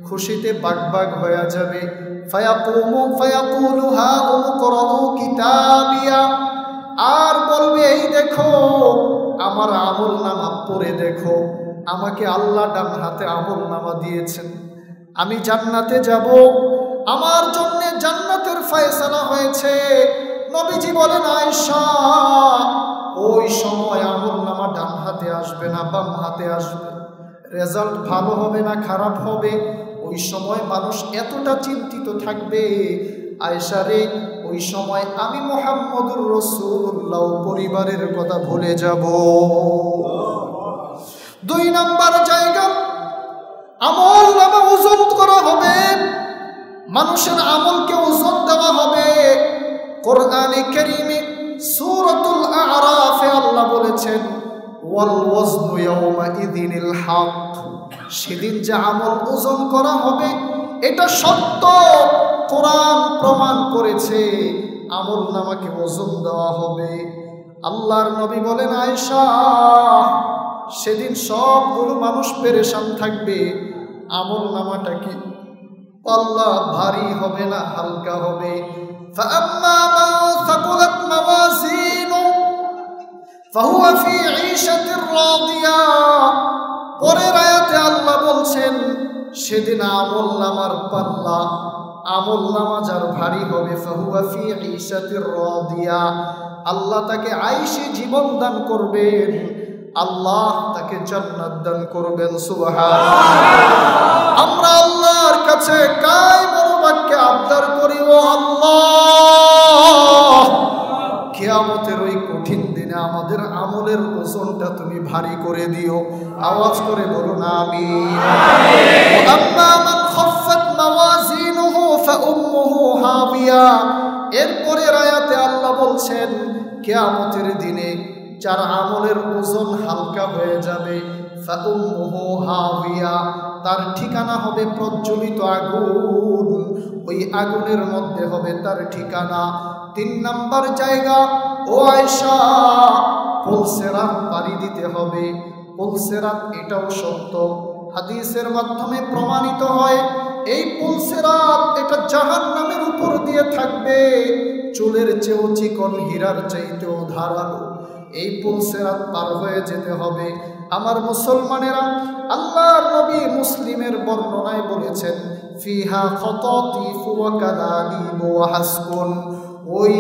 খুশিতে বাগবাগ হয়ে যাবে। ফায়াকুলু হা উমকরাউ কিতাবিয়া, আর বলবে এই দেখো আমার আমলনামা পড়ে দেখো, আমাকে আল্লাহ ডান হাতে আমলনামা দিয়েছেন, আমি জান্নাতে যাব, আমার জন্য জান্নাতের ফয়সালা হয়েছে। নবীজি বলেন আয়েশা, ওই সময় আমলনামা ডান হাতে আসবে না বাম হাতে আসবে, রেজাল্ট ভালো হবে না খারাপ হবে, ওই সময় মানুষ এতটা চিন্তিত থাকবে, আয়েশা রে ওই সময় আমি মুহাম্মদুর রাসূলুল্লাহ পরিবারের কথা ভুলে যাব। 2 নাম্বার জায়গা, আমলনামা ওজন করা হবে, মানুষের আমলকে ওজন দেওয়া হবে। কোরআনে কারীমে সূরাতুল আ'রাফে আল্লাহ বলেছেন ওয়াল ওয়াজনু ইয়াওমাইযিনিল হক, সেদিন যে আমল ওজন করা হবে এটা সত্য, কোরআন প্রমাণ করেছে, আমলনামাকে ওজন দেওয়া হবে। আল্লাহর নবী বলেন আয়েশা, সেদিন সবগুলো মানুষ পেরেশান থাকবে, আমলনামাটা কি পাল্লা ভারী হবে না হালকা হবে। ফাআম্মা মান সাকুলাত মাওয়াজিনু ফাহুয়া ফি ঈশাতির রাদিয়া, পরের আয়াতে আল্লাহ বলছেন সেদিন আমলনামার পাল্লা, আমলনামা যার ভারী হবে, ফাহুয়া ফি ঈশাতির রাদিয়া, আল্লাহ তাকে আয়েশি জীবন দান করবেন, আল্লাহ তাকে জান্নাত দান করবেন। সুবহানাল্লাহ। আমরা আল্লাহর কাছে কায় মনোবাক্যে আবদার করি, ও আল্লাহ কিয়ামতের ওই কঠিন দিনে আমাদের আমলের ওজনটা তুমি ভারী করে দিও। আওয়াজ করে বলুন আমিন। আম্মা মান খাফফাত মাওয়াজিনুহু ফাউম্মুহু হাবিয়া, এরপরে আয়াতে আল্লাহ বলছেন কিয়ামতের দিনে যার আমলের ওজন হালকা হয়ে যাবে, ফাউম্মুহু হাবিয়া, তার ঠিকানা হবে প্রজ্বলিত আগুন, ওই আগুনের মধ্যে হবে তার ঠিকানা। 3 নাম্বার জায়গা, ও আয়েশা পুলসিরাত পাড়ি দিতে হবে। পুলসিরাত এটাও সত্য, হাদিসের মাধ্যমে প্রমাণিত হয়, এই পুলসিরাত এটা জাহান্নামের উপর দিয়ে থাকবে, চুলের চেয়েও চিকন, হীরার চাইতেও ধারালো। এই পুলসিরাত পার হয়ে যেতে হবে। আমার মুসলমানেরা, আল্লাহর নবী মুসলিমের বর্ণনায় বলেছেন ফিহা খাতাতিফু ওয়া কালালিব ওয়া হাসকুন, ওই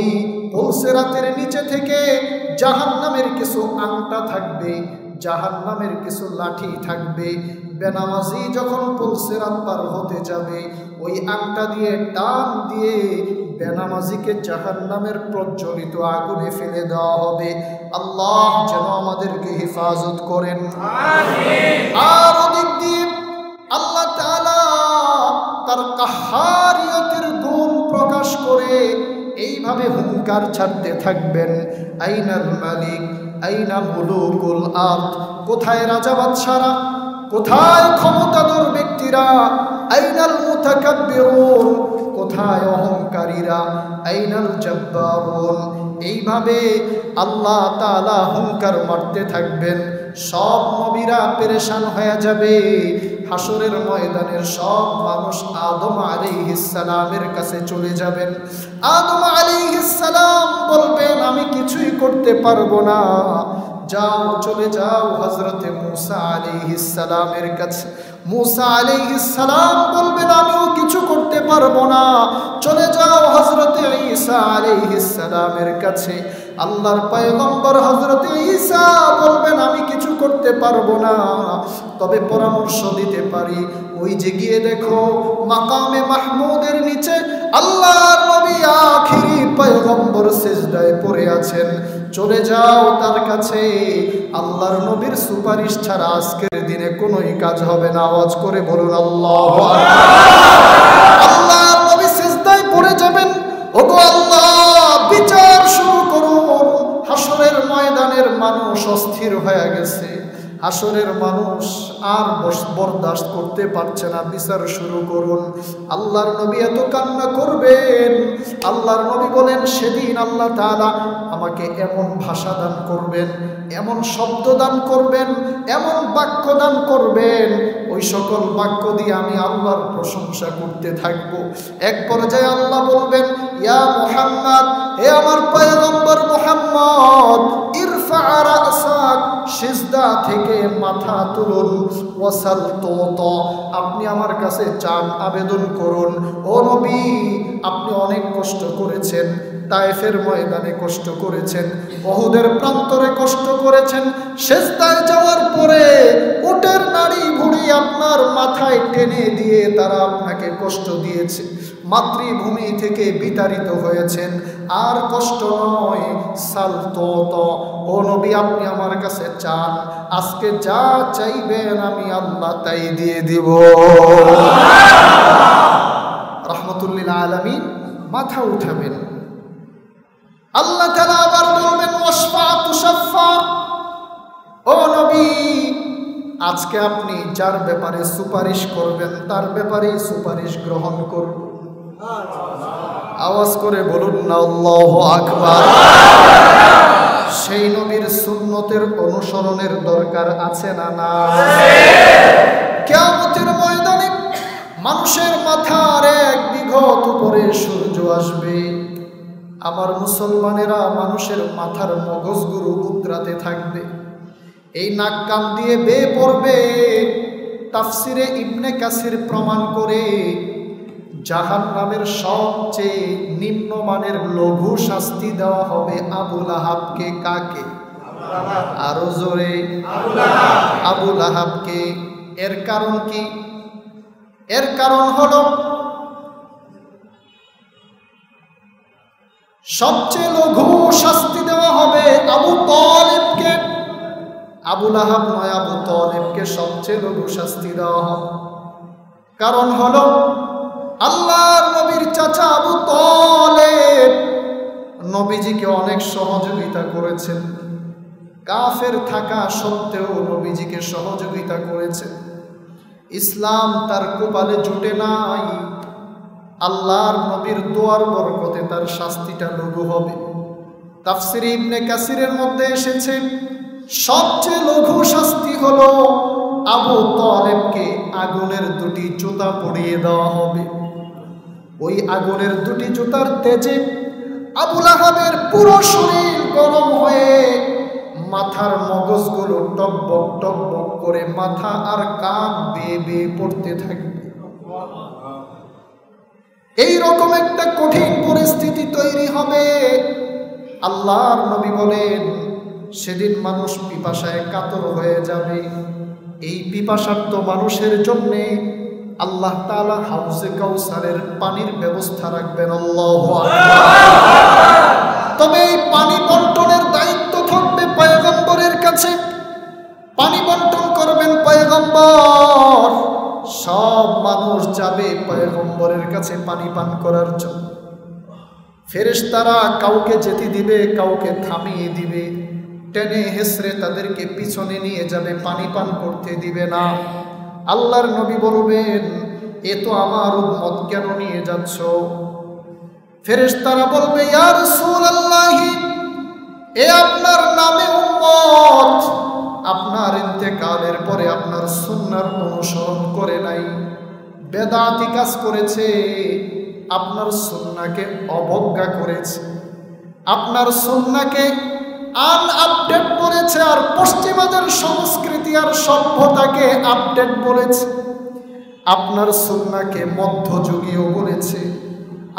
পুলসিরাতের নিচে থেকে জাহান্নামের কিছু আংটা থাকবে, জাহান্নামের কিছু লাঠি থাকবে। বেনামাজি যখন পুলসিরাত পার হতে যাবে, ওই আংটা দিয়ে টান দিয়ে বেনামাজিকে জাহান্নামের প্রজ্বলিত আগুনে ফেলে দেওয়া হবে। আল্লাহ যেন আমাদেরকে হেফাজত করেন, আমিন। আর ওদিক দিয়ে আল্লাহ তাআলা তার কাহারিয়তের গুণ প্রকাশ করে এইভাবে হুঙ্কার ছাড়তে থাকবেন, আইনাল মালিক আইনা মুলুকুল আরদ, কোথায় রাজা বাদশারা, কোথায় ক্ষমতাধর ব্যক্তিরা, আইনাল মুতাকাব্বিরুন, কোথায় অহংকারীরা, আইনাল জাব্বারুন। এইভাবে আল্লাহ তাআলা হুঙ্কার মারতে থাকবেন, সব নবীরা পেরেশান হয়ে যাবে। হাসরের ময়দানের সব মানুষ আদম আলাইহিস সালামের কাছে চলে যাবেন। আদম আলাইহিস সালাম বলবেন আমি কিছুই করতে পারবো না, যাও চলে যাও হযরতে মূসা আলাইহিস সালামের কাছে। মূসা আলাইহিস সালাম বলবেন আমিও কিছু করতে পারবো না। চলে যাও হযরতে ঈসা আলাইহিস সালামের কাছে। আল্লাহর পয়গম্বর হযরতে ঈসা বলবেন আমি কিছু করতে পারবো না, তবে পরামর্শ দিতে পারি। ওই যে গিয়ে দেখো মাকামে মাহমুদের নিচে আল্লাহর নবী আখিরি পয়গম্বর সিজদায় পড়ে আছেন। চলে যাও তার কাছে। আল্লাহর নবীর সুপারিশ ছাড়া আজকের দিনে কোনোই কাজ হবে না। আওয়াজ করে বলুন আল্লাহু আকবার। আল্লাহর নবী সিজদায় পড়ে যাবেন। ওগো আল্লাহ, বিচার শুরু করুন। হাসরের ময়দানের মানুষ অস্থির হয়ে গেছে। হাসরের মানুষ আর বরদাস্ত করতে পারছে না, বিচার শুরু করুন। আল্লাহর নবী এত কান্না করবেন। আল্লাহর নবী বলেন সেদিন আল্লাহ তাআলা আমাকে এমন ভাষা দান করবেন, এমন শব্দ দান করবেন, এমন বাক্য দান করবেন, ওই সকল বাক্য দিয়ে আমি আল্লাহর প্রশংসা করতে থাকব। এক পর্যায়ে আল্লাহ বলবেন ইয়া মুহাম্মদ, হে আমার পয়গম্বর মুহাম্মদ, ইরফা রাসাক, সিজদা থেকে মাথা তুলুন, ওয়াসাল তুতা, আপনি আমার কাছে চান, আবেদন করুন। ও নবী, আপনি অনেক কষ্ট করেছেন, তায়েফের ময়দানে কষ্ট করেছেন, উহুদের প্রান্তরে কষ্ট করেছেন। সিজদায় যাওয়ার পরে উটের নাড়ি ভুঁড়ি আপনার মাথায় টেনে দিয়ে তারা আপনাকে কষ্ট দিয়েছে। মাতৃভূমি থেকে বিতাড়িত হয়েছেন, আর কষ্ট নয়, সালতত, ও নবী আপনি আমার কাছে চান, আজকে যা চাইবেন আমি আল্লাহ তাই দিয়ে দিব। রাহমাতুল লিল আলামিন মাথা উঠাবেন। আল্লাহ তাআলা আবার বলবেন ওয়াশফা তুশাফা, ও নবী আজকে আপনি যার ব্যাপারে সুপারিশ করবেন তার ব্যাপারে সুপারিশ গ্রহণ করুন। আওয়াজ করে বলুন না আল্লাহু আকবার। সেই নবীর সুন্নতের অনুসরণের দরকার আছে না নাই? কিয়ামতের ময়দানে মানুষের মাথার এক বিঘত উপরে সূর্য আসবে। আমার মুসলমানেরা মানুষের মাথার মগজগুলো উতরাতে থাকবে, এই নাক কান দিয়ে বেয়ে পড়বে। তাফসিরে ইবনে কাসির প্রমাণ করে জাহান্নামের সবচেয়ে নিম্নমানের লঘু শাস্তি দেওয়া হবে আবু লাহাবকে। কাকে? আরো জোরে, আবু লাহাবকে। এর কারণ কি? এর কারণ হলো সবচেয়ে লঘু শাস্তি দেওয়া হবে আবু তালেবকে। আবু লাহাব নয়, আবু তালেবকে সবচেয়ে লঘু শাস্তি দেওয়া হবে। কারণ হলো আল্লাহর নবীর চাচা আবু তালেব নবীজিকে অনেক সহযোগিতা করেছেন। কাফের থাকা সত্ত্বেও নবীজিকে সহযোগিতা করেছেন। ইসলাম তার কপালে জুটে নাই। আল্লাহর নবীর দোয়ার বরকতে তার শাস্তিটা লঘু হবে। তাফসিরে ইবনে কাসিরের মধ্যে এসেছে সবচেয়ে লঘু শাস্তি হলো আবু তালেবকে আগুনের দুটি জুতা পরিয়ে দেওয়া হবে। ওই আগুনের দুটি জুতার তেজে আবু লাহাবের পুরো শরীর গরম হয়ে মাথার মগজগুলো টকবক টকবক করে মাথা আর কান বেয়ে বেয়ে পড়তে থাকবে। এই রকম একটা কঠিন পরিস্থিতি তৈরি হবে। আল্লাহর নবী বলেন সেদিন মানুষ পিপাসায় কাতর হয়ে যাবে। এই পিপাসার্ত মানুষের জন্য আল্লাহ তাআলা হাউজে কাউসারের পানির ব্যবস্থা রাখবেন। আল্লাহু আকবার। তবে এই পানি বন্টনের দায়িত্ব থাকবে পয়গম্বরের কাছে। পানি বন্টন করবেন পয়গম্বর। সব মানুষ যাবে পয়গম্বরের কাছে পানি পান করার জন্য। ফেরেশতারা কাউকে যেতে দিবে, কাউকে থামিয়ে দিবে, টেনে হেসড়ে তাদেরকে পিছনে নিয়ে যাবে, পানি পান করতে দিবে না। আল্লাহর নবী বলবেন এ তো আমার উম্মত, কেন নিয়ে যাচ্ছ? ফেরেশতারা বলবে ইয়া রাসূলুল্লাহ, এ আপনার নামে উম্মত, আপনার ইন্তেকালের পরে আপনার সুন্নাহর অনুসরণ করে নাই, বেদাতি কাজ করেছে, আপনার সুন্নাহকে অবজ্ঞা করেছে, আপনার সুন্নাহকে আনআপডেট বলেছে, আর পশ্চিমাদের সংস্কৃতি আর সভ্যতাকে আপডেট বলেছে। আপনার সুন্নাহকে মধ্যযুগীয় বলেছে,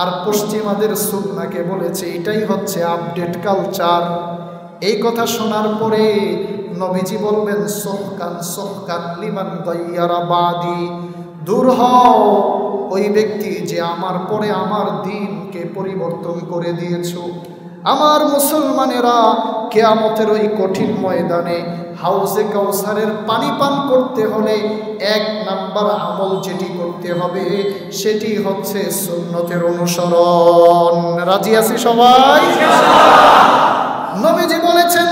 আর পশ্চিমাদের সুন্নাহকে বলেছে এটাই হচ্ছে আপডেট কালচার। এই কথা শোনার পরে নবীজি বলবেন, সোহকান সোহকান লিমান গায়্যারা বাদি, দূর হও ওই ব্যক্তি যে আমার পরে আমার দ্বীনকে পরিবর্তন করে দিয়েছো। আমার মুসলমানেরা, কিয়ামতের ওই কঠিন ময়দানে হাউজে কাউসারের পানি পান করতে হলে 1 নাম্বার আমল যেটি করতে হবে সেটি হচ্ছে সুন্নতের অনুসরণ। রাজি আছি সবাই? নবীজি বলেছেন,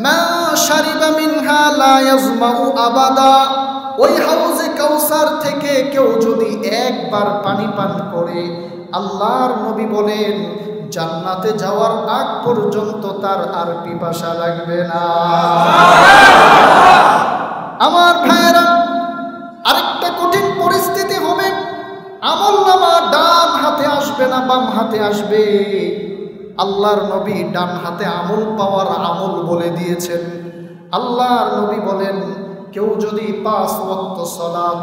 মা শারিবা মিনহা লা ইয়াজমাউ আবাদা, ওই হাউজে কাউসার থেকে কেউ যদি একবার পানি পান করে, আল্লাহর নবী বলেন জান্নাতে যাওয়ার আগ পর্যন্ত তার আর পিপাসা লাগবে না। আমার ভাইয়েরা, আরেকটা কঠিন পরিস্থিতি হবে, আমলনামা ডান হাতে আসবে না বাম হাতে আসবে। আল্লাহর নবী ডান হাতে আমল পাওয়ার আমল বলে দিয়েছেন। আল্লাহর নবী বলেন, কেউ যদি 5 ওয়াক্ত সালাত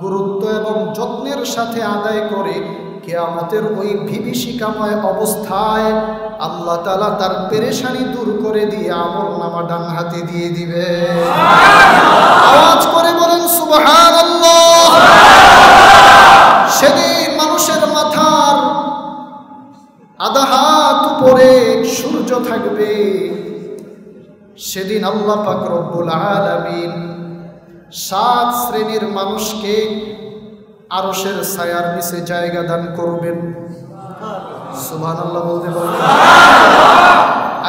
গুরুত্ব এবং যত্নের সাথে আদায় করে, কিয়ামতের ওই বিভীষিকাময় অবস্থায় আল্লাহ তাআলা তার পেরেশানি দূর করে দিয়ে আমলনামা ডান হাতে দিয়ে দিবে। আওয়াজ করে বলেন সুবহানাল্লাহ। সেদিন মানুষের মাথার আধা হাত উপরে সূর্য থাকবে। সেদিন আল্লাহ পাক রব্বুল আলামিন 7 শ্রেণীর মানুষকে আরশের ছায়ার নিচে জায়গা দান করবেন। সুবহানাল্লাহ বলতে বলতে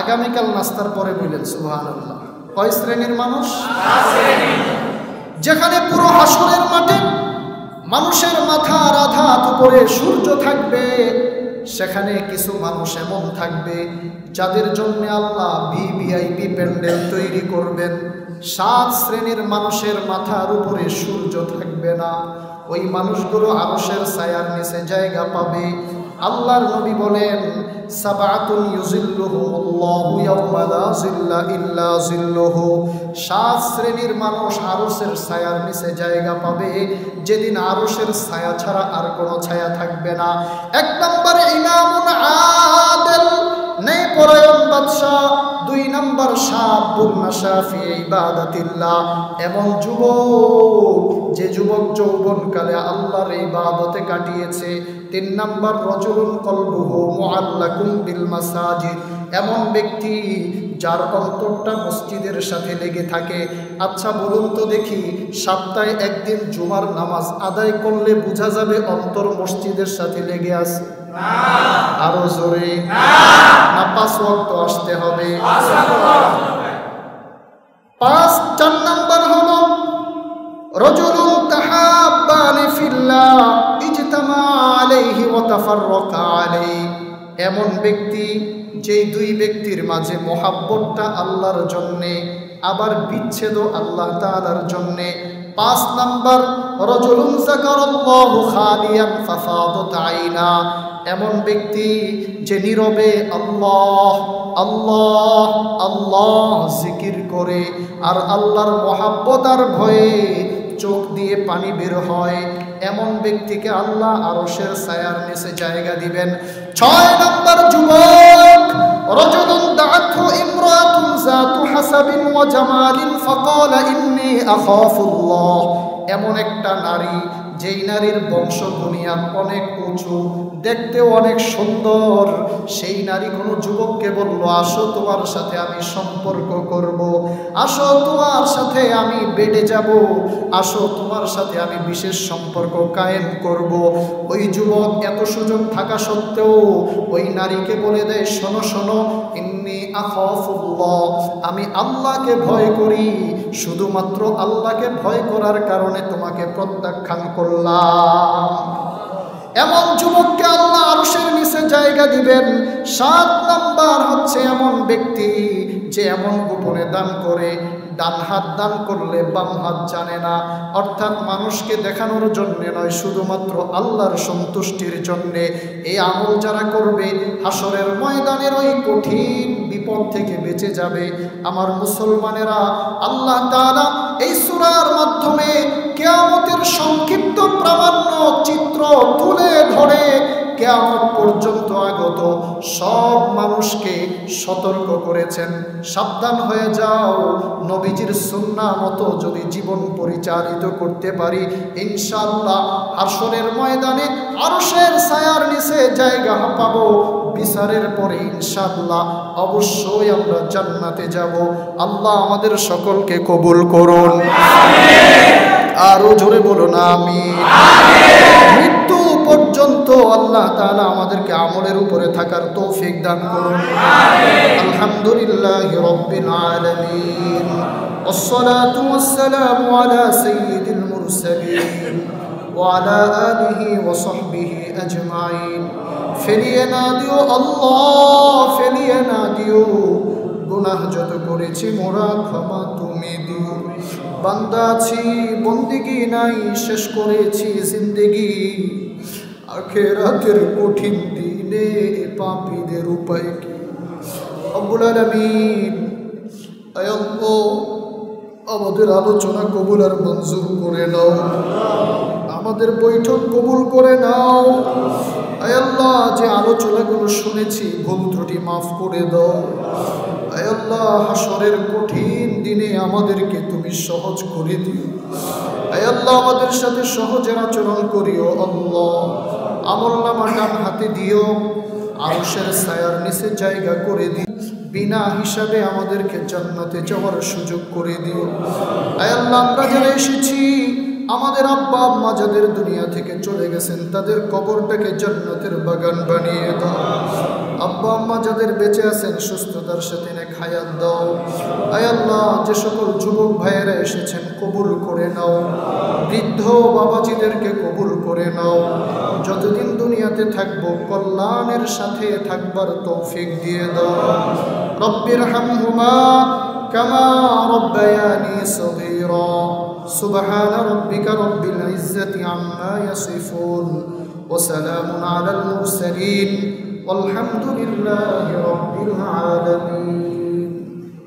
আগামীকাল নাস্তার পরে বললেন সুবহানাল্লাহ। কয় শ্রেণীর মানুষ? 7 শ্রেণী। যেখানে পুরো হাসরের মাঠে মানুষের মাথার আধা হাত উপরে সূর্য থাকবে, সেখানে কিছু মানুষ এমন থাকবে যাদের জন্য আল্লাহ ভিভিআইপি প্যান্ডেল তৈরি করবেন। 7 শ্রেণীর মানুষের মাথার উপরে সূর্য থাকবে না। ওই মানুষগুলো আরশের ছায়ার নিচে জায়গা পাবে। আল্লাহর নবী বলেন, সাবআতুন ইউযিল্লুহুমুল্লাহু ইয়াওমা লা যিল্লা ইল্লা যিল্লুহু। 7 শ্রেণীর মানুষ আরশের ছায়ার নিচে জায়গা পাবে, যেদিন আরশের ছায়া ছাড়া আর কোনো ছায়া থাকবে না। 1 নম্বরে ইমামুন আদিল, ন্যায়পরায়ণ বাদশা। 2 নম্বর শাবুন নাশা ফি ইবাদাতিল্লাহ, এমন যুবক যে যুবক যৌবনকালে আল্লাহর ইবাদতে কাটিয়েছে। 3 নম্বর রজুলুন কলবুহু মুআল্লাকুম বিল মাসাজিদ, এমন ব্যক্তি যার অন্তরটা মসজিদের সাথে লেগে থাকে। আচ্ছা বলুন তো দেখি, সপ্তাহে 1 দিন জুমার নামাজ আদায় করলে বোঝা যাবে অন্তর মসজিদের সাথে লেগে আছে? আরো জোরে না। 5 ওয়াক্ত আসতে হবে। 4 নাম্বার হলো রজুলুন তাহাব্বানি ফিল্লাহ ইজতামা আলাইহি ওয়া তাফাররাকা আলাইহি, এমন ব্যক্তি যেই 2 ব্যক্তির মাঝে মহাব্বতটা আল্লাহর জন্যে, আবার বিচ্ছেদ আল্লাহ তাআলার জন্যে। 5 নাম্বার রজুলুন যাকারাল্লাহু খালিয়ান ফাফাদাত আইনা, এমন ব্যক্তি যে নীরবে আল্লাহ আল্লাহ আল্লাহ জিকির করে, আর আল্লাহর মহাব্বত আর ভয়ে চোখ দিয়ে পানি বের হয়। এমন ব্যক্তিকে আল্লাহ আরশের ছায়ার নিচে জায়গা দিবেন। 6 নম্বর যুবক, রজুলুন দাআতহু ইমরাতুন যাতু হাসাবিন ওয়া জামালিন ফাকালা ইন্নী আখাফুল্লাহ, এমন একটা নারী যেই নারীর বংশ বুনিয়াদ অনেক উঁচু, দেখতে অনেক সুন্দর। সেই নারী কোনো যুবককে বলল, আসো তোমার সাথে আমি সম্পর্ক করব, আসো তোমার সাথে আমি বেডে যাব, আসো তোমার সাথে আমি বিশেষ সম্পর্ক কায়েম করব। ওই যুবক এত সুযোগ থাকা সত্ত্বেও ওই নারীকে বলে দেয়, শোনো শোনো, ইন্নী আখাফুল্লাহ, আমি আল্লাহকে ভয় করি, শুধুমাত্র আল্লাহকে ভয় করার কারণে তোমাকে প্রত্যাখ্যান করলাম। এমন যুবককে আল্লাহ আরশের নিচে জায়গা দিবেন। 7 নাম্বার হচ্ছে এমন ব্যক্তি যে এমন গোপনে দান করে, ডান হাত দান করলে বাম হাত জানে না, অর্থাৎ মানুষকে দেখানোর জন্য নয়, শুধুমাত্র আল্লাহর সন্তুষ্টির জন্যে। এই আমল যারা করবে হাসরের ময়দানের ওই কঠিন বিপদ থেকে বেঁচে যাবে। আমার মুসলমানেরা, আল্লাহ তাআলা এই সূরার মাধ্যমে কিয়ামতের সংক্ষিপ্ত প্রামাণ্য চিত্র তুলে ধরে কিয়ামত পর্যন্ত আগত সব মানুষকে সতর্ক করেছেন, সাবধান হয়ে যাও, নবীজির সুন্নাহ মতো যদি জীবন পরিচালিত করতে পারি, ইনশাআল্লাহ হাশরের ময়দানে আরশের ছায়ার নিচে জায়গা পাবো। বিচারের পরে ইনশাআল্লাহ অবশ্যই আমরা জান্নাতে যাব। আল্লাহ আমাদের সকলকে কবুল করুন, আরো জোরে বলুন আমিন। মৃত্যু পর্যন্ত আল্লাহ তাআলা আমাদেরকে আমলের উপরে থাকার তৌফিক দান করুন। আলহামদুলিল্লাহি রাব্বিল আলামিন, والصلاة والسلام على سيد المرسلين وعلى آله وصحبه أجمعين। ফেলিয়ে না দিও আল্লাহ, ফেলিয়ে না দিও, গুনাহ যত করেছি মোরা ক্ষমা তুমি দিও। বান্দা আছি, বন্দেগী নাই, শেষ করেছি জিন্দেগি, আখিরাতের কঠিন দিনে পাপীদের উপায় কি? রব্বুল আলামিন, আয় আল্লাহ, আমাদের আলোচনা কবুল আর মঞ্জুর করে নাও, আমাদের বৈঠক কবুল করে নাও। আয় আল্লাহ, যে আলোচনাগুলো শুনেছি ভুল ত্রুটি মাফ করে দাও। আয় আল্লাহ, হাশরের কঠিন দিনে আমাদেরকে তুমি সহজ করে দিও। আয় আল্লাহ, আমাদের সাথে সহজের আচরণ করিও। আল্লাহ, আমলনামা ডান হাতে দিও, আরশের ছায়ার নিচে জায়গা করে দিও, বিনা হিসাবে আমাদেরকে জান্নাতে যাওয়ার সুযোগ করে দিও। আয় আল্লাহ, আমরা যারা এসেছি, আমাদের আব্বা আম্মা যাদের দুনিয়া থেকে চলে গেছেন, তাদের কবরটাকে জান্নাতের বাগান বানিয়ে দাও। আব্বা আম্মা যাদের বেঁচে আছেন, সুস্থতার সাথে নেক হায়াত দাও। আয় আল্লাহ, যে সকল যুবক ভাইয়েরা এসেছেন কবুল করে নাও, বৃদ্ধ বাবাজিদেরকে কবুল করে নাও। যতদিন দুনিয়াতে থাকবো কল্যাণের সাথে থাকবার তৌফিক দিয়ে দাও। রব্বির হামহুমা কামা রব্বায়ানি সগীরা। سبحان ربك رب العزة عما يصفون وسلام على المرسلين والحمد لله رب العالمين.